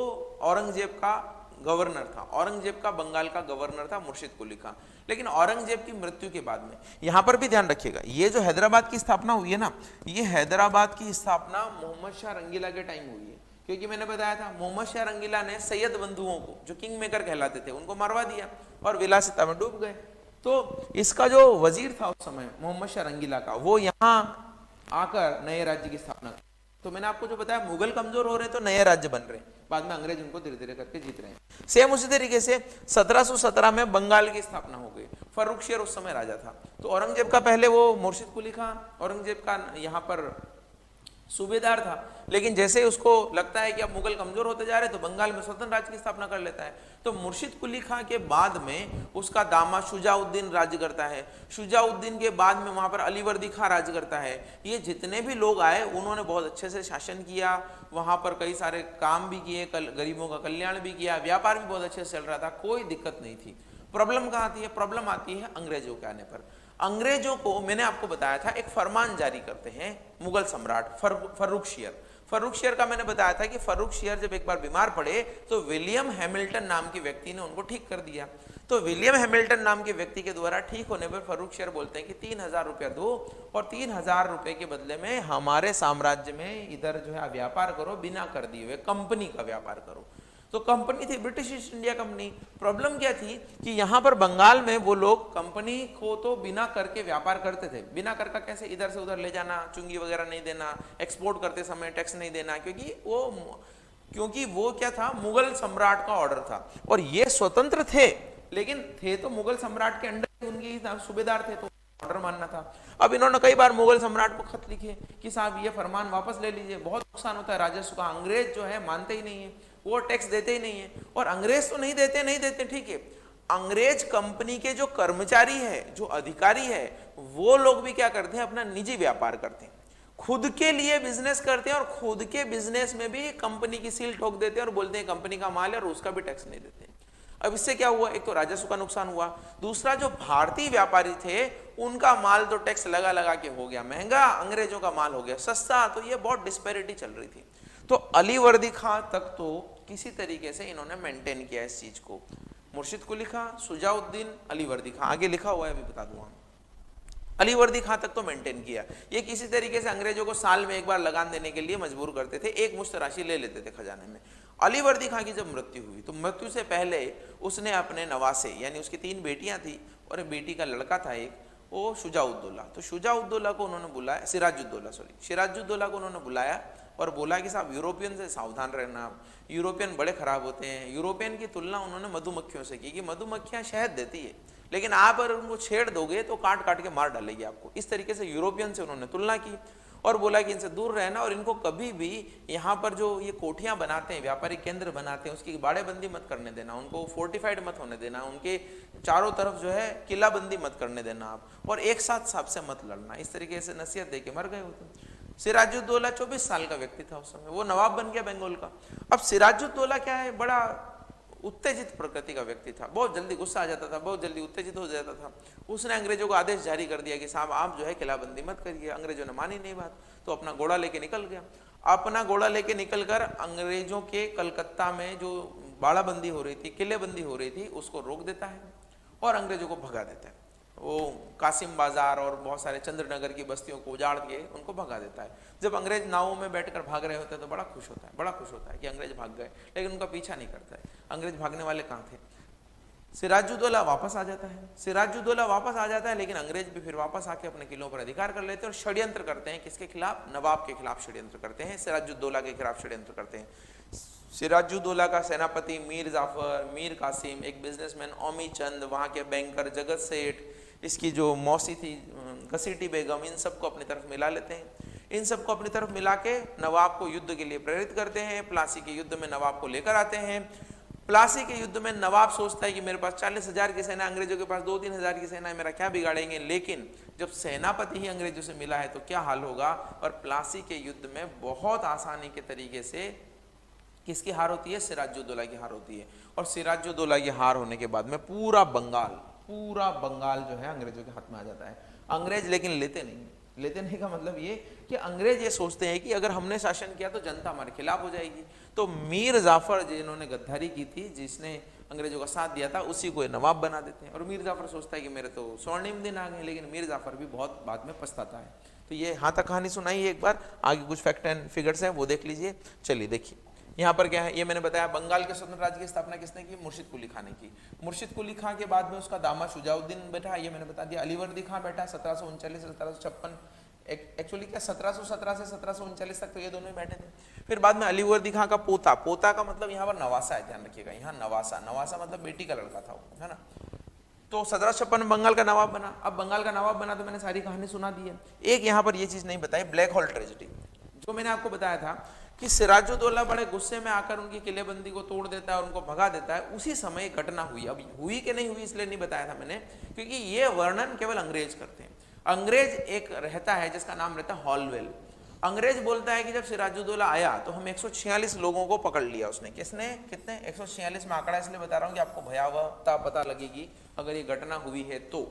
औरंगजेब का गवर्नर था, औरंगजेब का बंगाल का गवर्नर था मुर्शिद कुली खां। लेकिन औरंगजेब की मृत्यु के बाद में, यहां पर भी ध्यान रखिएगा, ये जो हैदराबाद की स्थापना हुई है ना, ये हैदराबाद की स्थापना मोहम्मद शाह रंगीला के टाइम हुई है, क्योंकि मैंने बताया था मोहम्मद शाह रंगीला ने सैयद बंधुओं को, जो किंग मेकर कहलाते थे, उनको मरवा दिया और विलासिता में डूब गए। तो इसका जो वजीर था उस समय मोहम्मद शाह रंगीला का, वो यहाँ आकर नए राज्य की स्थापना की। तो मैंने आपको जो बताया, मुगल कमजोर हो रहे हैं तो नए राज्य बन रहे हैं, बाद में अंग्रेज उनको धीरे धीरे करके जीत रहे हैं। सेम उसी तरीके से 1717 में बंगाल की स्थापना हो गई। फर्रुख शेर उस समय राजा था, तो औरंगजेब का पहले वो मुर्शिद कुली खां औरंगजेब का यहाँ पर सूबेदार था, लेकिन जैसे उसको लगता है कि अब मुगल कमजोर होते जा रहे हैं, तो बंगाल में स्वतंत्र राज्य की स्थापना कर लेता है। तो मुर्शिद कुली खां के बाद में उसका दामाद शुजाउद्दीन राज्य करता है, शुजाउद्दीन के बाद में वहां पर अलीवर्दी खां राज्य करता है। ये जितने भी लोग आए उन्होंने बहुत अच्छे से शासन किया, वहां पर कई सारे काम भी किए, गरीबों का कल्याण भी किया, व्यापार भी बहुत अच्छे से चल रहा था, कोई दिक्कत नहीं थी। प्रॉब्लम कहाँ आती है, प्रॉब्लम आती है अंग्रेजों के आने पर। अंग्रेजों को मैंने आपको बताया था, एक फरमान जारी करते हैं मुगल सम्राट फर्रुख शेर। फर्रुख शेर का मैंने बताया था कि फर्रुख शेर जब एक बार बीमार पड़े तो विलियम हैमिल्टन नाम के व्यक्ति ने उनको ठीक कर दिया। तो विलियम हैमिल्टन नाम के व्यक्ति के द्वारा ठीक होने पर फर्रुख शेर बोलते हैं कि 3000 रुपया दो, और 3000 रुपए के बदले में हमारे साम्राज्य में इधर जो है व्यापार करो, बिना कर दिए हुए कंपनी का व्यापार करो। तो कंपनी थी British east India company. Problem क्या थी कि यहाँ पर बंगाल में वो लोग कंपनी को तो बिना कर के व्यापार करते थे। बिना कर का कैसे, इधर से उधर ले जाना, चुंगी वगैरह नहीं देना, एक्सपोर्ट करते समय टैक्स नहीं देना, क्योंकि वो क्या था, मुगल सम्राट का ऑर्डर था। और ये स्वतंत्र थे, लेकिन थे तो मुगल सम्राट के अंडर उनके ही सूबेदार थे, तो ऑर्डर मानना था। अब इन्होंने कई बार मुगल सम्राट को खत लिखे कि साहब ये फरमान वापस ले लीजिए, बहुत नुकसान होता है राजस्व का। अंग्रेज जो है मानते ही नहीं है, वो टैक्स देते ही नहीं है। और अंग्रेज तो नहीं देते ठीक है, अंग्रेज कंपनी के जो कर्मचारी है, जो अधिकारी है, वो लोग भी क्या करते हैं, अपना निजी व्यापार करते हैं, खुद के लिए बिजनेस करते हैं, और खुद के बिजनेस में भी कंपनी की सील ठोक देते हैं और बोलते हैं कंपनी का माल है, और उसका भी टैक्स नहीं देते। अब इससे क्या हुआ, एक तो राजस्व का नुकसान हुआ, दूसरा जो भारतीय व्यापारी थे उनका माल तो टैक्स लगा लगा के हो गया महंगा, अंग्रेजों का माल हो गया सस्ता। तो ये बहुत डिस्पैरिटी चल रही थी। तो अलीवर्दी खां तक तो किसी तरीके से इन्होंने मेंटेन किया इस चीज को। मुर्शिद कुली खां, शुजाउद्दीन, अलीवर्दी खां, आगे लिखा हुआ है अभी बता दूंगा। अलीवर्दी खां तक तो मेंटेन किया। ये किसी तरीके से अंग्रेजों को साल में एक बार लगान देने के लिए मजबूर करते थे, एक मुश्त राशि ले लेते थे खजाने में। अलीवर्दी खां की जब मृत्यु हुई तो मृत्यु से पहले उसने अपने नवासे, यानी उसकी 3 बेटियां थी और एक बेटी का लड़का था एक, वो शुजाउद्दौला। तो शुजाउद्दौला को उन्होंने बुलाया, सिराजुद्दौला को उन्होंने बुलाया और बोला कि साहब यूरोपियन से सावधान रहना, यूरोपियन बड़े खराब होते हैं। यूरोपियन की तुलना उन्होंने मधुमक्खियों से की कि मधुमक्खियां शहद देती है, लेकिन आप अगर उनको छेड़ दोगे तो काट काट के मार डालेगी आपको। इस तरीके से यूरोपियन से उन्होंने तुलना की और बोला कि इनसे दूर रहना, और इनको कभी भी यहाँ पर जो ये कोठियां बनाते हैं, व्यापारिक केंद्र बनाते हैं, उसकी बाड़ेबंदी मत करने देना, उनको फोर्टिफाइड मत होने देना, उनके चारों तरफ जो है किलाबंदी मत करने देना आप, और एक साथ सबसे मत लड़ना। इस तरीके से नसीहत दे के मर गए होते। सिराजुद्दौला 24 साल का व्यक्ति था उस समय, वो नवाब बन गया बंगाल का। अब सिराजुद्दौला क्या है, बड़ा उत्तेजित प्रकृति का व्यक्ति था, बहुत जल्दी गुस्सा आ जाता था, बहुत जल्दी उत्तेजित हो जाता था। उसने अंग्रेजों को आदेश जारी कर दिया कि साहब आप जो है किलाबंदी मत करिए। अंग्रेजों ने मानी नहीं बात, तो अपना घोड़ा लेके निकल गया। अपना घोड़ा लेके निकलकर अंग्रेजों के कलकत्ता में जो बाड़ाबंदी हो रही थी, किलेबंदी हो रही थी, उसको रोक देता है और अंग्रेजों को भगा देता है। वो कासिम बाजार और बहुत सारे चंद्रनगर की बस्तियों को उजाड़ के उनको भगा देता है। जब अंग्रेज नावों में बैठकर भाग रहे होते हैं तो बड़ा खुश होता है, बड़ा खुश होता है कि अंग्रेज भाग गए, लेकिन उनका पीछा नहीं करता है। अंग्रेज भागने वाले कहाँ थे? सिराजुद्दौला वापस आ जाता है, सिराजुद्दौला वापस आ जाता है, लेकिन अंग्रेज भी फिर वापस आके अपने किलों पर अधिकार कर लेते हैं और षड्यंत्र करते हैं। किसके खिलाफ? नवाब के खिलाफ षड्यंत्र करते हैं, सिराजुद्दौला के खिलाफ षड्यंत्र करते हैं। सिराजुद्दौला का सेनापति मीर जाफर, मीर कासिम, एक बिजनेसमैन ओमी चंद, वहाँ के बैंकर जगत सेठ, इसकी जो मौसी थी घसीटी बेगम, इन सबको अपनी तरफ मिला लेते हैं। इन सबको अपनी तरफ मिला के नवाब को युद्ध के लिए प्रेरित करते हैं। प्लासी के युद्ध में नवाब को लेकर आते हैं। प्लासी के युद्ध में नवाब सोचता है कि मेरे पास 40,000 की सेना, अंग्रेजों के पास 2-3 हज़ार की सेना है, मेरा क्या बिगाड़ेंगे। लेकिन जब सेनापति ही अंग्रेजों से मिला है तो क्या हाल होगा। और प्लासी के युद्ध में बहुत आसानी के तरीके से किसकी हार होती है? सिराजुद्दौला की हार होती है। और सिराजुद्दौला की हार होने के बाद में पूरा बंगाल जो है अंग्रेजों के हाथ में आ जाता है। अंग्रेज लेकिन लेते नहीं का मतलब ये कि अंग्रेज ये सोचते हैं कि अगर हमने शासन किया तो जनता हमारे खिलाफ हो जाएगी। तो मीर जाफर जिन्होंने गद्दारी की थी, जिसने अंग्रेजों का साथ दिया था, उसी को नवाब बना देते हैं। और मीर जाफर सोचता है कि मेरे तो स्वर्णिम दिन आ गए, लेकिन मीर जाफर भी बहुत बाद में पछताता है। तो ये यहाँ तक कहानी सुनाई है। एक बार आगे कुछ फैक्ट एंड फिगर्स हैं वो देख लीजिए। चलिए देखिए यहाँ पर क्या है, ये मैंने बताया बंगाल के स्वतंत्र राज्य की स्थापना किसने की? मुर्शिद कुली खां ने की। मुर्शिद कुली खां के बाद में उसका दामाद शुजाउद्दीन बैठा, ये मैंने बता दिया। अलीवर्दी खां बैठा 1739 से 1756, एक्चुअली क्या 1717 से 1739 तक तो ये दोनों ही बैठे थे। फिर बाद में अलीवर्दी खां का पोता का मतलब यहाँ पर नवासा है, ध्यान रखिएगा, यहाँ नवासा मतलब बेटी का लड़का था वो, है ना। तो 1756 में बंगाल का नवाब बना। अब बंगाल का नवाब बना तो मैंने सारी कहानी सुना दी है। एक यहाँ पर ये चीज नहीं बताई, ब्लैक होल ट्रेजेडी, जो मैंने आपको बताया था कि सिराजुद्दौला बड़े गुस्से में आकर उनकी किलेबंदी को तोड़ देता है और उनको भगा देता है। उसी समय एक घटना हुई। अब हुई कि नहीं हुई इसलिए नहीं बताया था मैंने, क्योंकि ये वर्णन केवल अंग्रेज करते हैं। अंग्रेज एक रहता है जिसका नाम रहता है हॉलवेल। अंग्रेज बोलता है कि जब सिराजुद्दौला आया तो हम 146 लोगों को पकड़ लिया उसने। किसने? कितने? 146 में आंकड़ा इसलिए बता रहा हूँ कि आपको भयावहता पता लगेगी अगर ये घटना हुई है तो।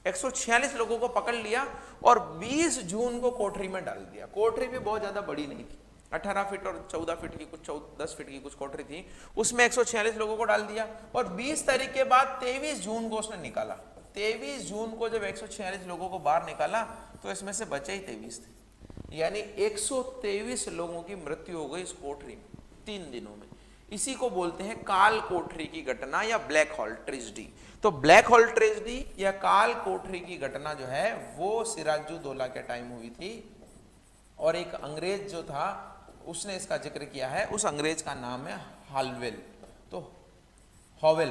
146 लोगों को पकड़ लिया और 20 जून को कोठरी में डाल दिया। कोठरी भी बहुत ज्यादा बड़ी नहीं थी, 18 फीट और 14 फीट की कुछ 10 फीट की कुछ कोठरी थी, उसमें 146 लोगों को डाल दिया। और 20 तारीख के बाद 23 जून को उसने निकाला। 23 जून को जब 146 लोगों को बाहर निकाला तो इसमें से बचे ही 23 थे, यानी 123 लोगों की मृत्यु हो गई इस कोठरी में 3 दिनों में। इसी को बोलते हैं काल कोठरी की घटना या ब्लैक होल ट्रेजेडी। तो ब्लैक होल ट्रेजेडी या काल कोठरी की घटना जो है वो सिराजुद्दौला के टाइम हुई थी। और एक अंग्रेज जो था उसने इसका जिक्र किया है, उस अंग्रेज का नाम है हॉलवेल। तो हॉवेल।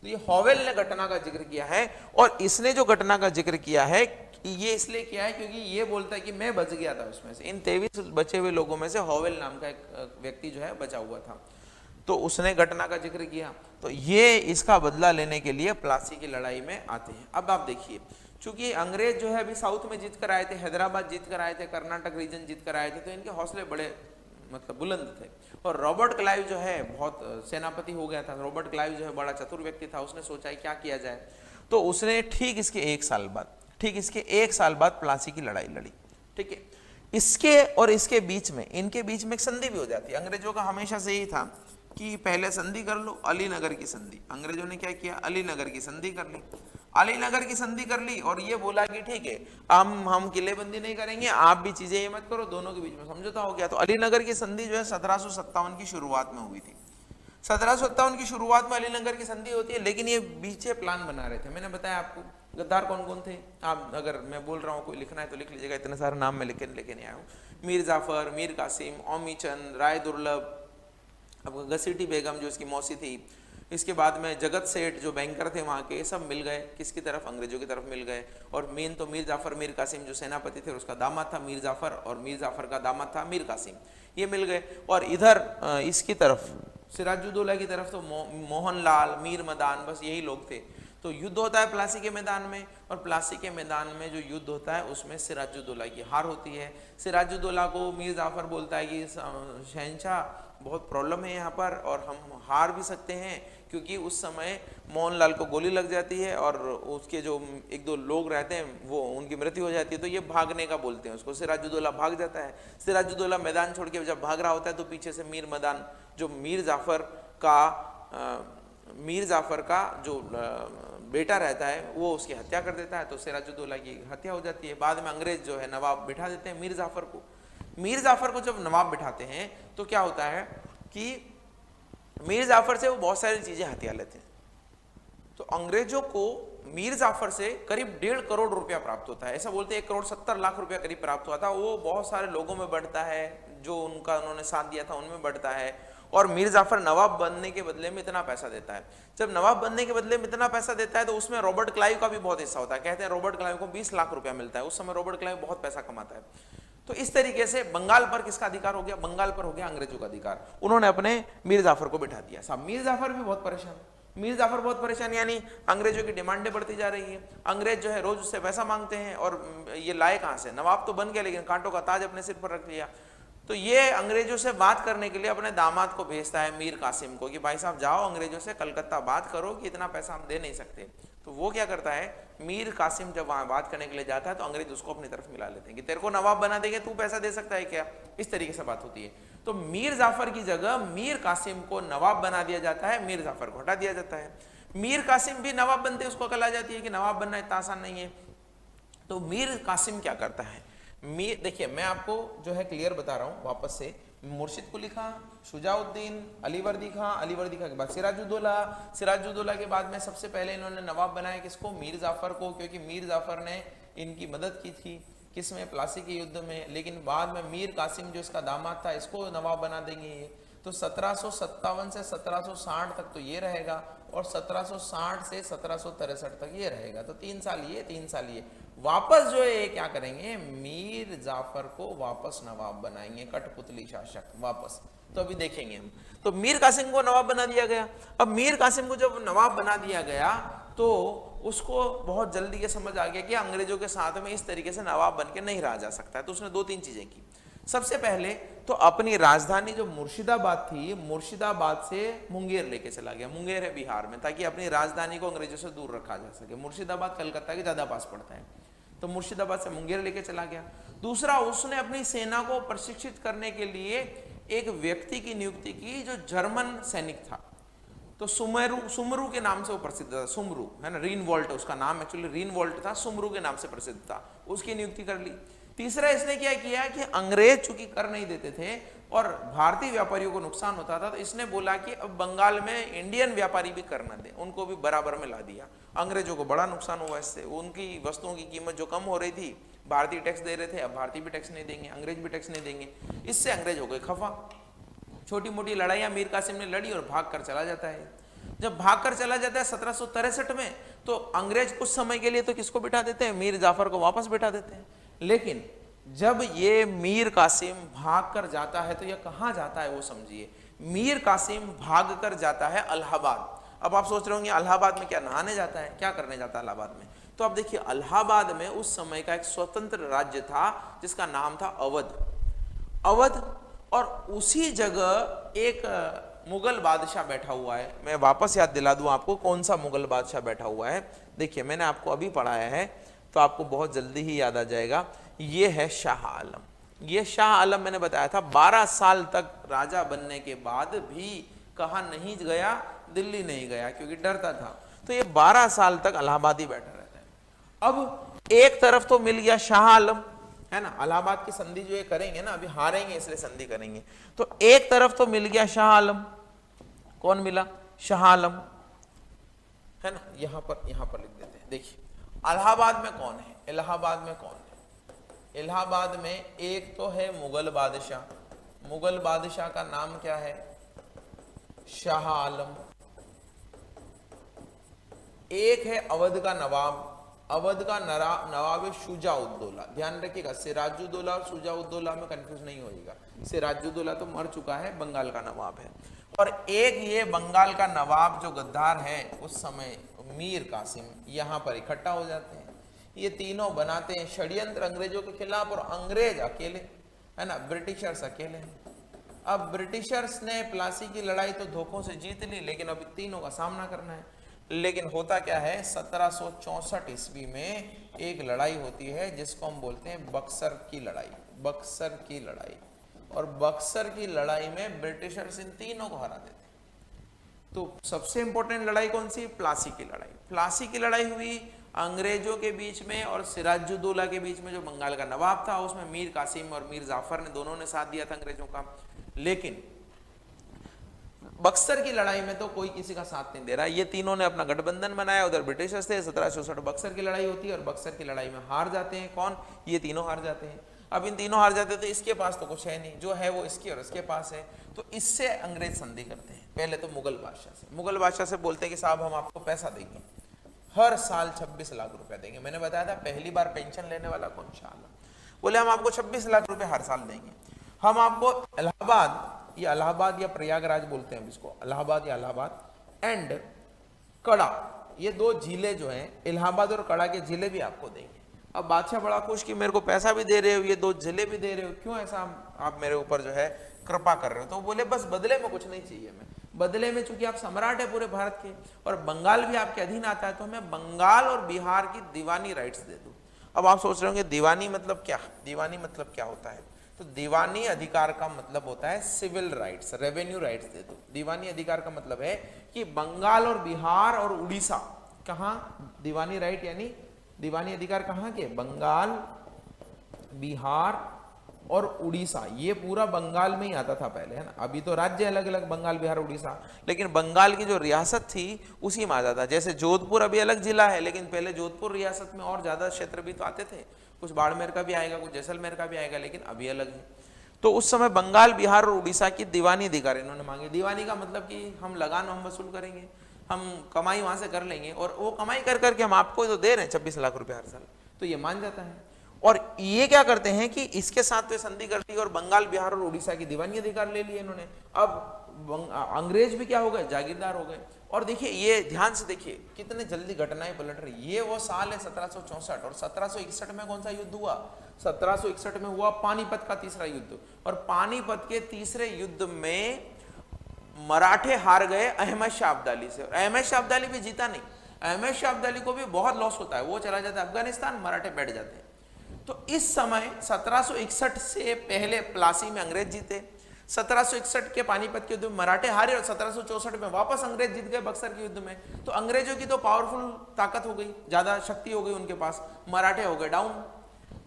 तो ये हॉवेल ने घटना का जिक्र किया है। और इसने जो घटना का जिक्र किया है ये इसलिए किया है क्योंकि ये बोलता है कि मैं बच गया था उसमें से, इन 23 बचे हुए लोगों में से हॉवेल नाम का एक व्यक्ति जो है बचा हुआ था। तो उसने घटना का जिक्र किया। तो ये इसका बदला लेने के लिए प्लासी की लड़ाई में आते हैं। अब आप देखिए, चूंकि अंग्रेज जो है अभी साउथ में जीत कर आए थे, हैदराबाद जीत कर आए थे, कर्नाटक रीजन जीत कर आए थे, तो इनके हौसले बड़े मतलब बुलंद थे। और रॉबर्ट क्लाइव जो है बहुत सेनापति हो गया था। रॉबर्ट क्लाइव जो है बड़ा चतुर व्यक्ति था। उसने सोचा है क्या किया जाए, तो उसने ठीक इसके एक साल बाद प्लासी की लड़ाई लड़ी। ठीक है, इसके और इसके बीच में, इनके बीच में एक संधि भी हो जाती है। अंग्रेजों का हमेशा से यही था कि पहले संधि कर लो, अलीनगर की संधि। अंग्रेजों ने क्या किया? अलीनगर की संधि कर ली। अलीनगर की संधि कर ली और ये बोला कि ठीक है हम किलेबंदी नहीं करेंगे, आप भी चीजें ये मत करो, दोनों के बीच में समझौता हो गया। तो अलीनगर की संधि जो है 1757 की शुरुआत में हुई थी। 1757 की शुरुआत में अलीनगर की संधि होती है, लेकिन ये पीछे प्लान बना रहे थे। मैंने बताया आपको गद्दार कौन कौन थे। आप अगर मैं बोल रहा हूँ कोई लिखना है तो लिख लीजिएगा, इतने सारे नाम मैं लेके नहीं आया हूँ। मीर जाफर, मीर कासिम, ओमी चंद, राय दुर्लभ, अब घसीटी बेगम जो इसकी मौसी थी, इसके बाद में जगत सेठ जो बैंकर थे वहाँ के, सब मिल गए किसकी तरफ? अंग्रेजों की तरफ मिल गए। और मेन तो मीर जाफर मीर कासिम जो सेनापति थे उसका दामाद था मीर जाफर, और मीर जाफर का दामाद था मीर कासिम, ये मिल गए। और इधर इसकी तरफ सिराजुद्दौला की तरफ तो मोहन लाल, मीर मदान, बस यही लोग थे। तो युद्ध होता है प्लासी के मैदान में, और प्लासी के मैदान में जो युद्ध होता है उसमें सिराजुद्दौला की हार होती है। सिराजुद्दौला को मीर जाफर बोलता है कि शहंशाह बहुत प्रॉब्लम है यहाँ पर और हम हार भी सकते हैं, क्योंकि उस समय मोहनलाल को गोली लग जाती है और उसके जो एक दो लोग रहते हैं वो उनकी मृत्यु हो जाती है, तो ये भागने का बोलते हैं उसको। सिराजुद्दौला भाग जाता है। सिराजुद्दौला मैदान छोड़ के जब भाग रहा होता है तो पीछे से मीर मदान जो मीर जाफर का जो बेटा रहता है वो उसकी हत्या कर देता है, तो सिराजुद्दौला की हत्या हो जाती है। बाद में अंग्रेज जो है नवाब बिठा देते हैं मीर जाफर को। मीर जाफर को जब नवाब बिठाते हैं तो क्या होता है कि मीर जाफर से वो बहुत सारी चीजें हथिया लेते हैं। तो अंग्रेजों को मीर जाफर से करीब 1.5 करोड़ रुपया प्राप्त होता है। ऐसा बोलते हैं 1,70,00,000 रुपया करीब प्राप्त हुआ था। वो बहुत सारे लोगों में बढ़ता है, जो उन्होंने साथ दिया था उनमें बढ़ता है, और मीर जाफर नवाब बनने के बदले में इतना पैसा देता है। जब नवाब बनने के बदले में इतना पैसा देता है तो उसमें रॉबर्ट क्लाइव का भी बहुत हिस्सा होता है। कहते हैं रॉबर्ट क्लाइव को 20 लाख रुपया मिलता है। उस समय रॉबर्ट क्लाइव बहुत पैसा कमाता है। तो इस तरीके से बंगाल पर किसका अधिकार हो गया? बंगाल पर हो गया अंग्रेजों का अधिकार। उन्होंने अपने मीर जाफर को बिठा दिया। साहब मीर जाफर भी बहुत परेशान, मीर जाफर बहुत परेशान, यानी अंग्रेजों की डिमांडें बढ़ती जा रही है। अंग्रेज जो है रोज उससे पैसा मांगते हैं, और ये लाए कहां से? नवाब तो बन गया लेकिन कांटों का ताज अपने सिर पर रख लिया। तो ये अंग्रेजों से बात करने के लिए अपने दामाद को भेजता है मीर कासिम को कि भाई साहब जाओ अंग्रेजों से कलकत्ता बात करो कि इतना पैसा हम दे नहीं सकते। तो वो क्या करता है, मीर कासिम जब वहां बात करने के लिए जाता है तो अंग्रेज उसको अपनी तरफ मिला लेते हैं कि तेरे को नवाब बना देंगे, तू पैसा दे सकता है क्या? इस तरीके से बात होती है। तो मीर जाफर की जगह मीर कासिम को नवाब बना दिया जाता है, मीर जाफर को हटा दिया जाता है। मीर कासिम भी नवाब बनते उसको अकल आ जाती है कि नवाब बनना इतना आसान नहीं है। तो मीर कासिम क्या करता है, देखिए मैं आपको जो है क्लियर बता रहा हूं वापस से। मुर्शिद को लिखा, शुजाउद्दीन, अलीवर्दी खां, अलीवर्दी खां के बाद सिराजुद्दौला, सिराजुद्दौला के बाद में सबसे पहले इन्होंने नवाब बनाया किसको? मीर जाफर को, क्योंकि मीर जाफर ने इनकी मदद की थी किसमें? प्लासी के युद्ध में। लेकिन बाद में मीर कासिम जो इसका दामाद था इसको नवाब बना देंगे ये। तो 1757 से 1760 तक तो ये रहेगा, और 1760 से 1763 तक ये रहेगा। तो 3 साल ये 3 साल ये। वापस जो है क्या करेंगे, मीर जाफर को वापस नवाब बनाएंगे, कठपुतली शासक वापस। तो अभी देखेंगे हम। तो मीर कासिम को नवाब बना दिया गया। अब मीर कासिम को जब नवाब बना दिया गया तो उसको बहुत जल्दी ये समझ आ गया कि अंग्रेजों के साथ में इस तरीके से नवाब बन के नहीं रहा जा सकता है। तो उसने 2-3 चीजें की। सबसे पहले तो अपनी राजधानी जो मुर्शिदाबाद थी, मुर्शिदाबाद से मुंगेर लेके चला गया। मुंगेर है बिहार में, ताकि अपनी राजधानी को अंग्रेजों से दूर रखा जा सके। मुर्शिदाबाद कलकत्ता के ज्यादा पास पड़ता है, तो मुर्शिदाबाद से मुंगेर लेके चला गया। दूसरा, उसने अपनी सेना को प्रशिक्षित करने के लिए एक व्यक्ति की नियुक्ति की जो जर्मन सैनिक था। तो सुमरू के नाम से वो प्रसिद्ध था। सुमरू है ना, रीनवॉल्ट उसका नाम, एक्चुअली रीनवॉल्ट था, सुमरू के नाम से प्रसिद्ध था। उसकी नियुक्ति कर ली। तीसरा, इसने क्या किया कि अंग्रेज चूंकि कर नहीं देते थे और भारतीय व्यापारियों को नुकसान होता था, तो इसने बोला कि अब बंगाल में इंडियन व्यापारी भी कर न दें, उनको भी बराबर में ला दिया। अंग्रेजों को बड़ा नुकसान हुआ इससे। उनकी वस्तुओं की कीमत जो कम हो रही थी, भारतीय टैक्स दे रहे थे, अब भारतीय भी टैक्स नहीं देंगे, अंग्रेज भी टैक्स नहीं देंगे। इससे अंग्रेज हो गए खफा। छोटी मोटी लड़ाइयां मीर कासिम ने लड़ी और भाग कर चला जाता है। जब भाग कर चला जाता है 1763 में, तो अंग्रेज कुछ समय के लिए तो किसको बिठा देते हैं, मीर जाफर को वापस बिठा देते हैं। लेकिन जब ये मीर कासिम भाग कर जाता है तो ये कहां जाता है वो समझिए। मीर कासिम भाग कर जाता है इलाहाबाद। अब आप सोच रहे होंगे इलाहाबाद में क्या नहाने जाता है, क्या करने जाता है इलाहाबाद में? तो अब देखिए, इलाहाबाद में उस समय का एक स्वतंत्र राज्य था जिसका नाम था अवध। अवध, और उसी जगह एक मुगल बादशाह बैठा हुआ है। मैं वापस याद दिला दूं आपको कौन सा मुगल बादशाह बैठा हुआ है। देखिए, मैंने आपको अभी पढ़ाया है तो आपको बहुत जल्दी ही याद आ जाएगा। ये है शाह आलम। ये शाह आलम मैंने बताया था 12 साल तक राजा बनने के बाद भी कहा नहीं गया, दिल्ली नहीं गया, क्योंकि डरता था। तो ये 12 साल तक इलाहाबाद ही बैठा रहता है। अब एक तरफ तो मिल गया शाह आलम, है ना, इलाहाबाद की संधि जो ये करेंगे ना, अभी हारेंगे इसलिए संधि करेंगे। तो एक तरफ तो मिल गया शाह आलम। कौन मिला? शाह आलम, है ना। यहां पर लिख देते हैं। देखिए, इलाहाबाद में कौन है? इलाहाबाद में कौन है? इलाहाबाद में एक तो है मुगल बादशाह। मुगल बादशाह का नाम क्या है? शाह आलम। एक है अवध का नवाब। अवध का नवाब है शुजाउद्दौला। ध्यान रखिएगा, सिराजुद्दौला और शुजाउद्दौला में कंफ्यूज नहीं होइएगा। सिराजुद्दौला तो मर चुका है, बंगाल का नवाब है। और एक ये बंगाल का नवाब जो गद्दार है उस समय मीर कासिम यहाँ पर इकट्ठा हो जाते हैं। ये तीनों बनाते हैं षड्यंत्र अंग्रेजों के खिलाफ, और अंग्रेज अकेले, है ना, ब्रिटिशर्स अकेले हैं। अब ब्रिटिशर्स ने प्लासी की लड़ाई तो धोखों से जीत ली, लेकिन अभी तीनों का सामना करना है। लेकिन होता क्या है, 1764 ईस्वी में एक लड़ाई होती है जिसको हम बोलते हैं बक्सर की लड़ाई। बक्सर की लड़ाई, और बक्सर की लड़ाई में ब्रिटिशर्स इन तीनों को हरा देते हैं। तो सबसे इंपॉर्टेंट लड़ाई कौन सी? प्लासी की लड़ाई। प्लासी की लड़ाई हुई अंग्रेजों के बीच में और सिराजुद्दौला के बीच में, जो बंगाल का नवाब था। उसमें मीर कासिम और मीर जाफर ने, दोनों ने साथ दिया था अंग्रेजों का। लेकिन बक्सर की लड़ाई में तो कोई किसी का साथ नहीं दे रहा। ये तीनों ने अपना गठबंधन बनाया, उधर ब्रिटिशर्स थे। 1764 बक्सर की लड़ाई होती है, और बक्सर की लड़ाई में हार जाते हैं। कौन? ये तीनों हार जाते हैं। अब इन तीनों हार जाते, तो इसके पास तो कुछ है नहीं, जो है वो इसकी और इसके पास है। तो इससे अंग्रेज संधि करते हैं। पहले तो मुगल बादशाह से, मुगल बादशाह से बोलते हैं कि साहब हम आपको पैसा देंगे, हर साल 26 लाख रुपए देंगे। मैंने बताया था पहली बार पेंशन लेने वाला कौन? शाह आलम। बोले हम आपको 26 लाख रुपए हर साल देंगे। हम आपको इलाहाबाद, या इलाहाबाद या प्रयागराज बोलते हैं इसको, इलाहाबाद या इलाहाबाद एंड कड़ा, ये दो झीलें जो हैं, इलाहाबाद और कड़ा के झीलें भी आपको देंगे। अब बादशाह बड़ा खुश कि मेरे को पैसा भी दे रहे हो, ये दो जिले भी दे रहे हो, क्यों ऐसा आप मेरे ऊपर जो है कृपा कर रहे हो? तो बोले बस बदले में कुछ नहीं चाहिए हमें। बदले में चूंकि आप सम्राट है पूरे भारत के, और बंगाल भी आपके अधीन आता है, तो हमें बंगाल और बिहार की दीवानी राइट्स दे दो। अब आप सोच रहे होंगे दीवानी मतलब क्या? दीवानी मतलब क्या होता है? तो दीवानी अधिकार का मतलब होता है सिविल राइट्स, रेवेन्यू राइट्स दे दो। दीवानी अधिकार का मतलब है कि बंगाल और बिहार और उड़ीसा, कहाँ दीवानी राइट, यानी दीवानी अधिकार कहाँ के? बंगाल, बिहार और उड़ीसा। ये पूरा बंगाल में ही आता था पहले, है ना। अभी तो राज्य अलग अलग, बंगाल, बिहार, उड़ीसा, लेकिन बंगाल की जो रियासत थी उसी में आता था। जैसे जोधपुर अभी अलग जिला है, लेकिन पहले जोधपुर रियासत में और ज्यादा क्षेत्र भी तो आते थे। कुछ बाड़मेर का भी आएगा, कुछ जैसलमेर का भी आएगा, लेकिन अभी अलग है। तो उस समय बंगाल, बिहार और उड़ीसा की दीवानी अधिकार इन्होंने मांगे। दीवानी का मतलब कि हम लगान हम वसूल करेंगे, हम कमाई वहां से कर लेंगे, और वो कमाई कर करके हम आपको तो दे रहे हैं 26 लाख रुपए हर साल। तो ये मान जाता है। और ये क्या करते हैं कि इसके साथ तो संधि कर दी, और बंगाल, बिहार और उड़ीसा की दीवानी अधिकार ले लिए इन्होंने। अब अंग्रेज भी क्या हो गए? जागीरदार हो गए। और देखिए, ये ध्यान से देखिए कितने जल्दी घटनाएं पलट रही। ये वो साल है 1764, और 1761 में कौन सा युद्ध हुआ? 1761 में हुआ पानीपत का तीसरा युद्ध। और पानीपत के तीसरे युद्ध में मराठे हार गए अहमद शाह अब्दाली से, और अहमद शाह अब्दाली भी जीता नहीं। अहमद शाह अब्दाली को भी बहुत लॉस होता है, वो चला जाता है अफगानिस्तान, मराठे बैठ जाते हैं। तो इस समय 1761 से पहले प्लासी में अंग्रेज जीते, 1761 के पानीपत के युद्ध में मराठे हारे, और 1764 में वापस अंग्रेज जीत गए बक्सर के युद्ध में। तो अंग्रेजों की तो पावरफुल ताकत हो गई, ज्यादा शक्ति हो गई उनके पास, मराठे हो गए डाउन।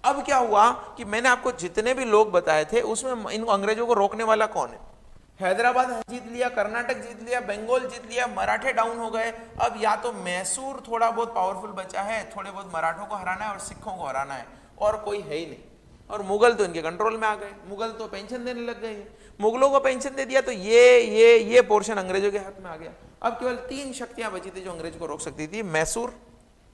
अब क्या हुआ कि मैंने आपको जितने भी लोग बताए थे उसमें इन अंग्रेजों को रोकने वाला कौन है? हैदराबाद जीत लिया, कर्नाटक जीत लिया, बंगाल जीत लिया, मराठे डाउन हो गए। अब या तो मैसूर थोड़ा बहुत पावरफुल बचा है, थोड़े बहुत मराठों को हराना है और सिखों को हराना है, और कोई है ही नहीं। और मुगल तो इनके कंट्रोल में आ गए, मुगल तो पेंशन देने लग गए। मुगलों को पेंशन दे दिया, तो ये पोर्शन अंग्रेजों के हाथ में आ गया। अब केवल 3 शक्तियां बची थी जो अंग्रेज को रोक सकती थी, मैसूर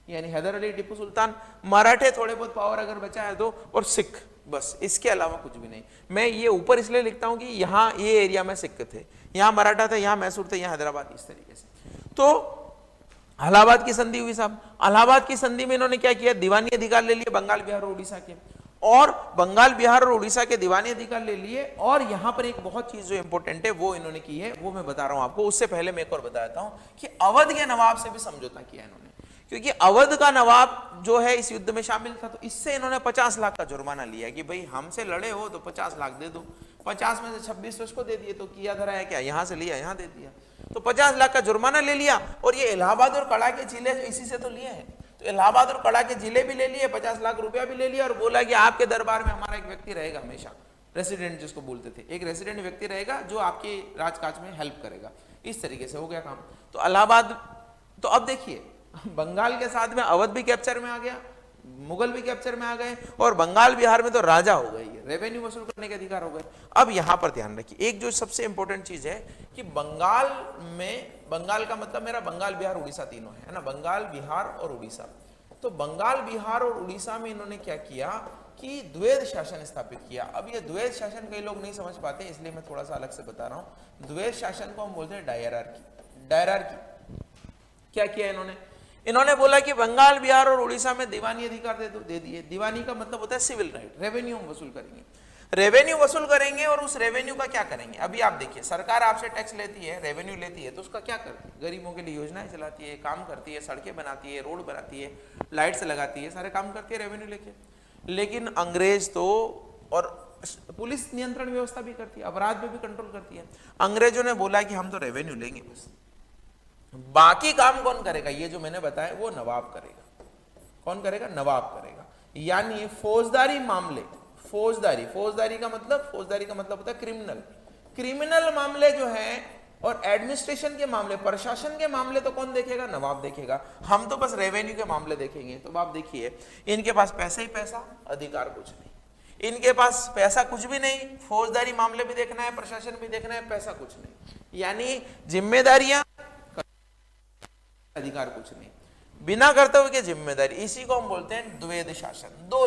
यानी हैदर अली, टिप्पू सुल्तान, मराठे थोड़े बहुत पावर अगर बचा है तो, और सिख, बस इसके अलावा कुछ भी नहीं। मैं ये ऊपर इसलिए लिखता हूं कि यहाँ ये एरिया में सिख थे, यहाँ मराठा थे, यहाँ मैसूर थे, यहाँ हैदराबाद, इस तरीके से। तो इलाहाबाद की संधि हुई साहब। इलाहाबाद की संधि में इन्होंने क्या किया? दीवानी अधिकार ले लिए बंगाल, बिहार और उड़ीसा के, और बंगाल, बिहार और उड़ीसा के दीवानी अधिकार ले लिए। और यहां पर एक बहुत चीज जो इंपॉर्टेंट है वो इन्होंने की है, वो मैं बता रहा हूं आपको। उससे पहले मैं एक और बता देता हूं कि अवध के नवाब से भी समझौता किया इन्होंने, क्योंकि अवध का नवाब जो है इस युद्ध में शामिल था। तो इससे इन्होंने 50 लाख का जुर्माना लिया कि भाई हमसे लड़े हो तो 50 लाख दे दो। 50 में से 26 तो इसको दे दिए, तो किया धरा है क्या? यहां से लिया, यहां दे दिया, तो 50 लाख का जुर्माना ले लिया। और ये इलाहाबाद और कड़ा के जिले जो इसी से तो लिए हैं, तो इलाहाबाद और कड़ा के जिले भी ले लिए, 50 लाख रुपया भी ले लिया, और बोला कि आपके दरबार में हमारा एक व्यक्ति रहेगा हमेशा, रेसिडेंट जिसको बोलते थे, एक रेसिडेंट व्यक्ति रहेगा जो आपके राजकाज में हेल्प करेगा। इस तरीके से हो गया काम। तो इलाहाबाद, तो अब देखिए बंगाल के साथ में अवध भी कैप्चर में आ गया, मुगल भी कैप्चर में आ गए, और बंगाल, बिहार में तो राजा हो गए, रेवेन्यू वसूल करने के अधिकार हो गए। अब यहां पर ध्यान रखिए, एक जो सबसे इंपॉर्टेंट चीज है कि बंगाल में, बंगाल का मतलब मेरा बंगाल, बिहार, उड़ीसा तीनों है ना, बंगाल, बिहार और उड़ीसा। तो बंगाल, बिहार और उड़ीसा में इन्होंने क्या किया कि द्वैध शासन स्थापित किया। अब ये द्वैध शासन कई लोग नहीं समझ पाते, इसलिए मैं थोड़ा सा अलग से बता रहा हूं। द्वैध शासन को हम बोलते हैं डायरार्की। डायरार्की क्या किया इन्होंने इन्होंने बोला कि बंगाल, बिहार और उड़ीसा में दीवानी अधिकार दे दो, दे दिए। दीवानी का मतलब होता है सिविल राइट, रेवेन्यू वसूल करेंगे। रेवेन्यू वसूल करेंगे और उस रेवेन्यू का क्या करेंगे? अभी आप देखिए, सरकार आपसे टैक्स लेती है, रेवेन्यू लेती है, तो उसका क्या करती है? गरीबों के लिए योजनाएं चलाती है, काम करती है, सड़कें बनाती है, रोड बनाती है, लाइट्स लगाती है, सारे काम करती है रेवेन्यू लेके। लेकिन अंग्रेज तो, और पुलिस नियंत्रण व्यवस्था भी करती है, अपराध पे भी कंट्रोल करती है। अंग्रेजों ने बोला कि हम तो रेवेन्यू लेंगे बस, बाकी काम कौन करेगा? ये जो मैंने बताया वो नवाब करेगा। कौन करेगा? नवाब करेगा। यानी फौजदारी मामले, फौजदारी का मतलब होता है क्रिमिनल। क्रिमिनल मामले जो है और एडमिनिस्ट्रेशन के मामले, प्रशासन के मामले तो कौन देखेगा? नवाब देखेगा। हम तो बस रेवेन्यू के मामले देखेंगे। तो आप देखिए, इनके पास पैसा ही पैसा, अधिकार कुछ नहीं। इनके पास पैसा कुछ भी नहीं, फौजदारी मामले भी देखना है, प्रशासन भी देखना है, पैसा कुछ नहीं। यानी जिम्मेदारियां, अधिकार कुछ नहीं, बिना कर्तव्य के जिम्मेदारी। इसी को हम बोलते हैं द्वैध शासन। दो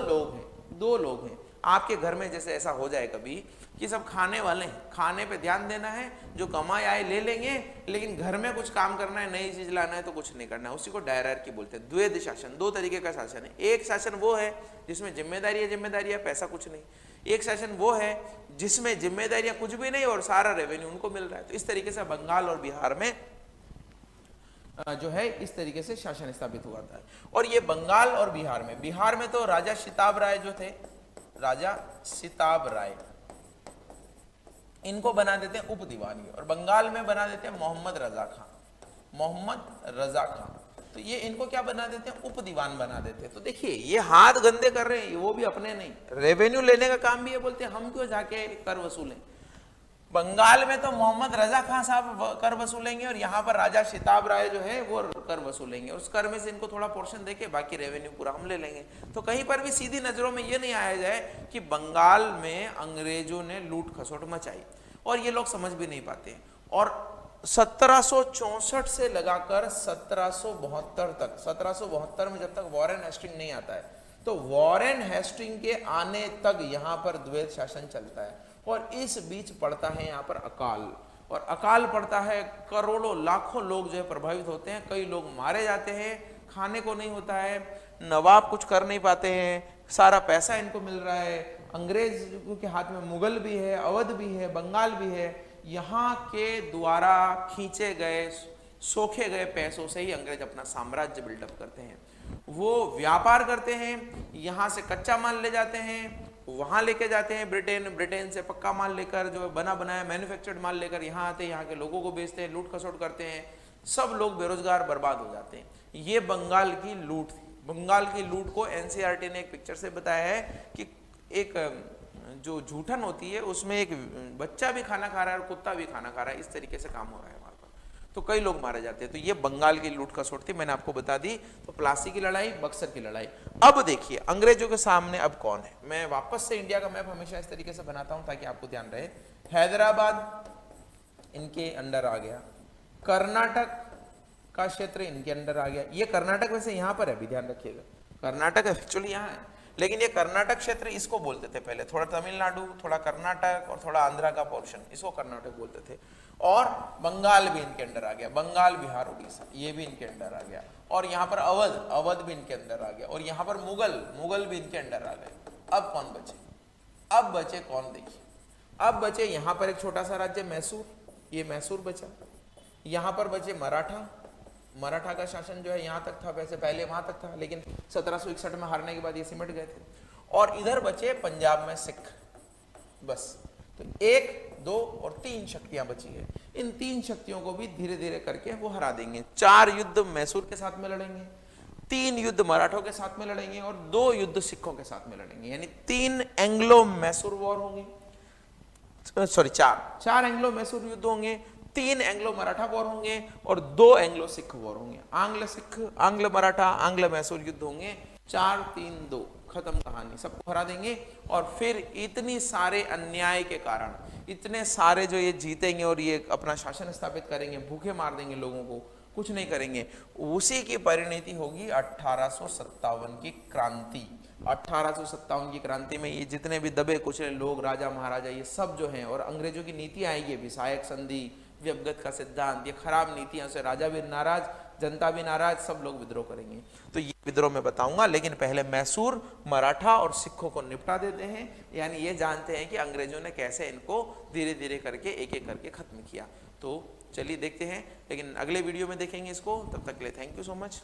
लोग हैं आपके घर में, जैसे ऐसा हो जाए कभी कि सब खाने वाले हैं, खाने पे ध्यान देना है, जो कमाई आए ले लेंगे, लेकिन घर में कुछ काम करना है, नई चीज लाना है तो कुछ नहीं करना है। उसी को डायरार्की बोलते हैं, द्वैध शासन। दो तरीके का शासन है। एक शासन वो है जिसमें जिम्मेदारी है, पैसा कुछ नहीं। एक शासन वो है जिसमें जिम्मेदारियां कुछ भी नहीं और सारा रेवेन्यू उनको मिल रहा है। तो इस तरीके से बंगाल और बिहार में जो है इस तरीके से शासन स्थापित हुआ था। और ये बंगाल और बिहार में तो राजा सिताब राय जो थे, राजा सिताब राय, इनको बना देते हैं उप दीवानी, और बंगाल में बना देते हैं मोहम्मद रजा खां। तो ये इनको क्या बना देते हैं? उप दीवान बना देते हैं। तो देखिए, ये हाथ गंदे कर रहे हैं, वो भी अपने नहीं, रेवेन्यू लेने का काम भी ये बोलते हैं हम क्यों जाके कर वसूलें। बंगाल में तो मोहम्मद रजा खां साहब कर वसूलेंगे और यहाँ पर राजा सिताब राय जो है वो कर वसूलेंगे। उस कर में से इनको थोड़ा पोर्शन देके बाकी रेवेन्यू पूरा हम ले लेंगे। तो कहीं पर भी सीधी नजरों में ये नहीं आया जाए कि बंगाल में अंग्रेजों ने लूट खसोट मचाई, और ये लोग समझ भी नहीं पाते। और 1764 से लगाकर 1772 तक, 1772 में जब तक वॉरेन हेस्टिंग नहीं आता है, तो वॉरेन हेस्टिंग के आने तक यहाँ पर द्वैध शासन चलता है। और इस बीच पड़ता है यहाँ पर अकाल, और अकाल पड़ता है, करोड़ों लाखों लोग जो है प्रभावित होते हैं, कई लोग मारे जाते हैं, खाने को नहीं होता है, नवाब कुछ कर नहीं पाते हैं, सारा पैसा इनको मिल रहा है, अंग्रेज के हाथ में मुगल भी है, अवध भी है, बंगाल भी है। यहाँ के द्वारा खींचे गए, सोखे गए पैसों से ही अंग्रेज अपना साम्राज्य बिल्डअप करते हैं। वो व्यापार करते हैं, यहाँ से कच्चा माल ले जाते हैं, वहां लेके जाते हैं ब्रिटेन से पक्का माल लेकर, जो बना बनाया मैन्युफैक्चर्ड माल लेकर यहाँ आते हैं, यहाँ के लोगों को बेचते हैं, लूट खसोट करते हैं, सब लोग बेरोजगार बर्बाद हो जाते हैं। ये बंगाल की लूट थी। बंगाल की लूट को एनसीईआरटी ने एक पिक्चर से बताया है कि एक जो जूठन होती है उसमें एक बच्चा भी खाना खा रहा है और कुत्ता भी खाना खा रहा है, इस तरीके से काम हो रहा है वहां पर। तो कई लोग मारे जाते हैं। तो ये बंगाल की लूट खसोट थी, मैंने आपको बता दी। तो प्लासी की लड़ाई, बक्सर की लड़ाई। अब देखिए अंग्रेजों के सामने अब कौन है। मैं वापस से इंडिया का मैप हमेशा इस तरीके से बनाता हूं ताकि आपको ध्यान रहे। हैदराबाद इनके अंडर आ गया, कर्नाटक का क्षेत्र इनके अंडर आ गया। ये कर्नाटक वैसे यहाँ पर है, भी ध्यान रखिएगा, कर्नाटक एक्चुअली यहाँ है, लेकिन ये कर्नाटक क्षेत्र इसको बोलते थे पहले, थोड़ा तमिलनाडु, थोड़ा कर्नाटक और थोड़ा आंध्रा का पोर्शन, इसको कर्नाटक बोलते थे। और बंगाल भी इनके अंडर आ गया, बंगाल, बिहार, उड़ीसा, ये भी इनके अंडर आ गया। और यहाँ पर अवध भी इनके अंदर आ गया। और यहाँ पर मुगल भी इनके अंडर आ गए। अब कौन बचे? अब बचे कौन? देखिए, अब बचे यहाँ पर एक छोटा सा राज्य मैसूर, ये मैसूर बचा। यहाँ पर बचे मराठा का शासन जो है यहाँ तक था, वैसे पहले वहां तक था, लेकिन 1761 में हारने के बाद ये सिमट गए थे। और इधर बचे पंजाब में सिख, बस। तो 1, 2 और 3 शक्तियां बची है। इन 3 शक्तियों को भी धीरे धीरे करके वो हरा देंगे। 4 युद्ध मैसूर के साथ में लड़ेंगे, 3 युद्ध मराठों के साथ में लड़ेंगे और 2 युद्ध सिखों के साथ में लड़ेंगे। यानी 3 एंग्लो मैसूर वॉर होंगे, सॉरी 4 एंग्लो मैसूर युद्ध होंगे, 3 एंग्लो मराठा वॉर होंगे और 2 एंग्लो सिख वॉर होंगे। आंग्ल सिख, आंग्ल मराठा, आंग्ल मैसूर युद्ध होंगे। 4, 3, 2, खत्म कहानी, सबको हरा देंगे। और फिर इतनी सारे अन्याय के कारण, इतने सारे जो ये जीतेंगे और ये अपना शासन स्थापित करेंगे, भूखे मार देंगे लोगों को, कुछ नहीं करेंगे, उसी की परिणति होगी 1857 की क्रांति। 1857 की क्रांति में ये जितने भी दबे कुचले लोग, राजा महाराजा, ये सब जो हैं, और अंग्रेजों की नीति आएगी, विसायक संधि, व्यवगत का सिद्धांत, ये खराब नीतियों से राजा भी नाराज, जनता भी नाराज, सब लोग विद्रोह करेंगे। तो ये विद्रोह मैं बताऊंगा, लेकिन पहले मैसूर, मराठा और सिखों को निपटा देते हैं, यानी ये जानते हैं कि अंग्रेजों ने कैसे इनको धीरे धीरे करके एक एक करके खत्म किया। तो चलिए देखते हैं, लेकिन अगले वीडियो में देखेंगे इसको। तब तक के लिए थैंक यू सो मच।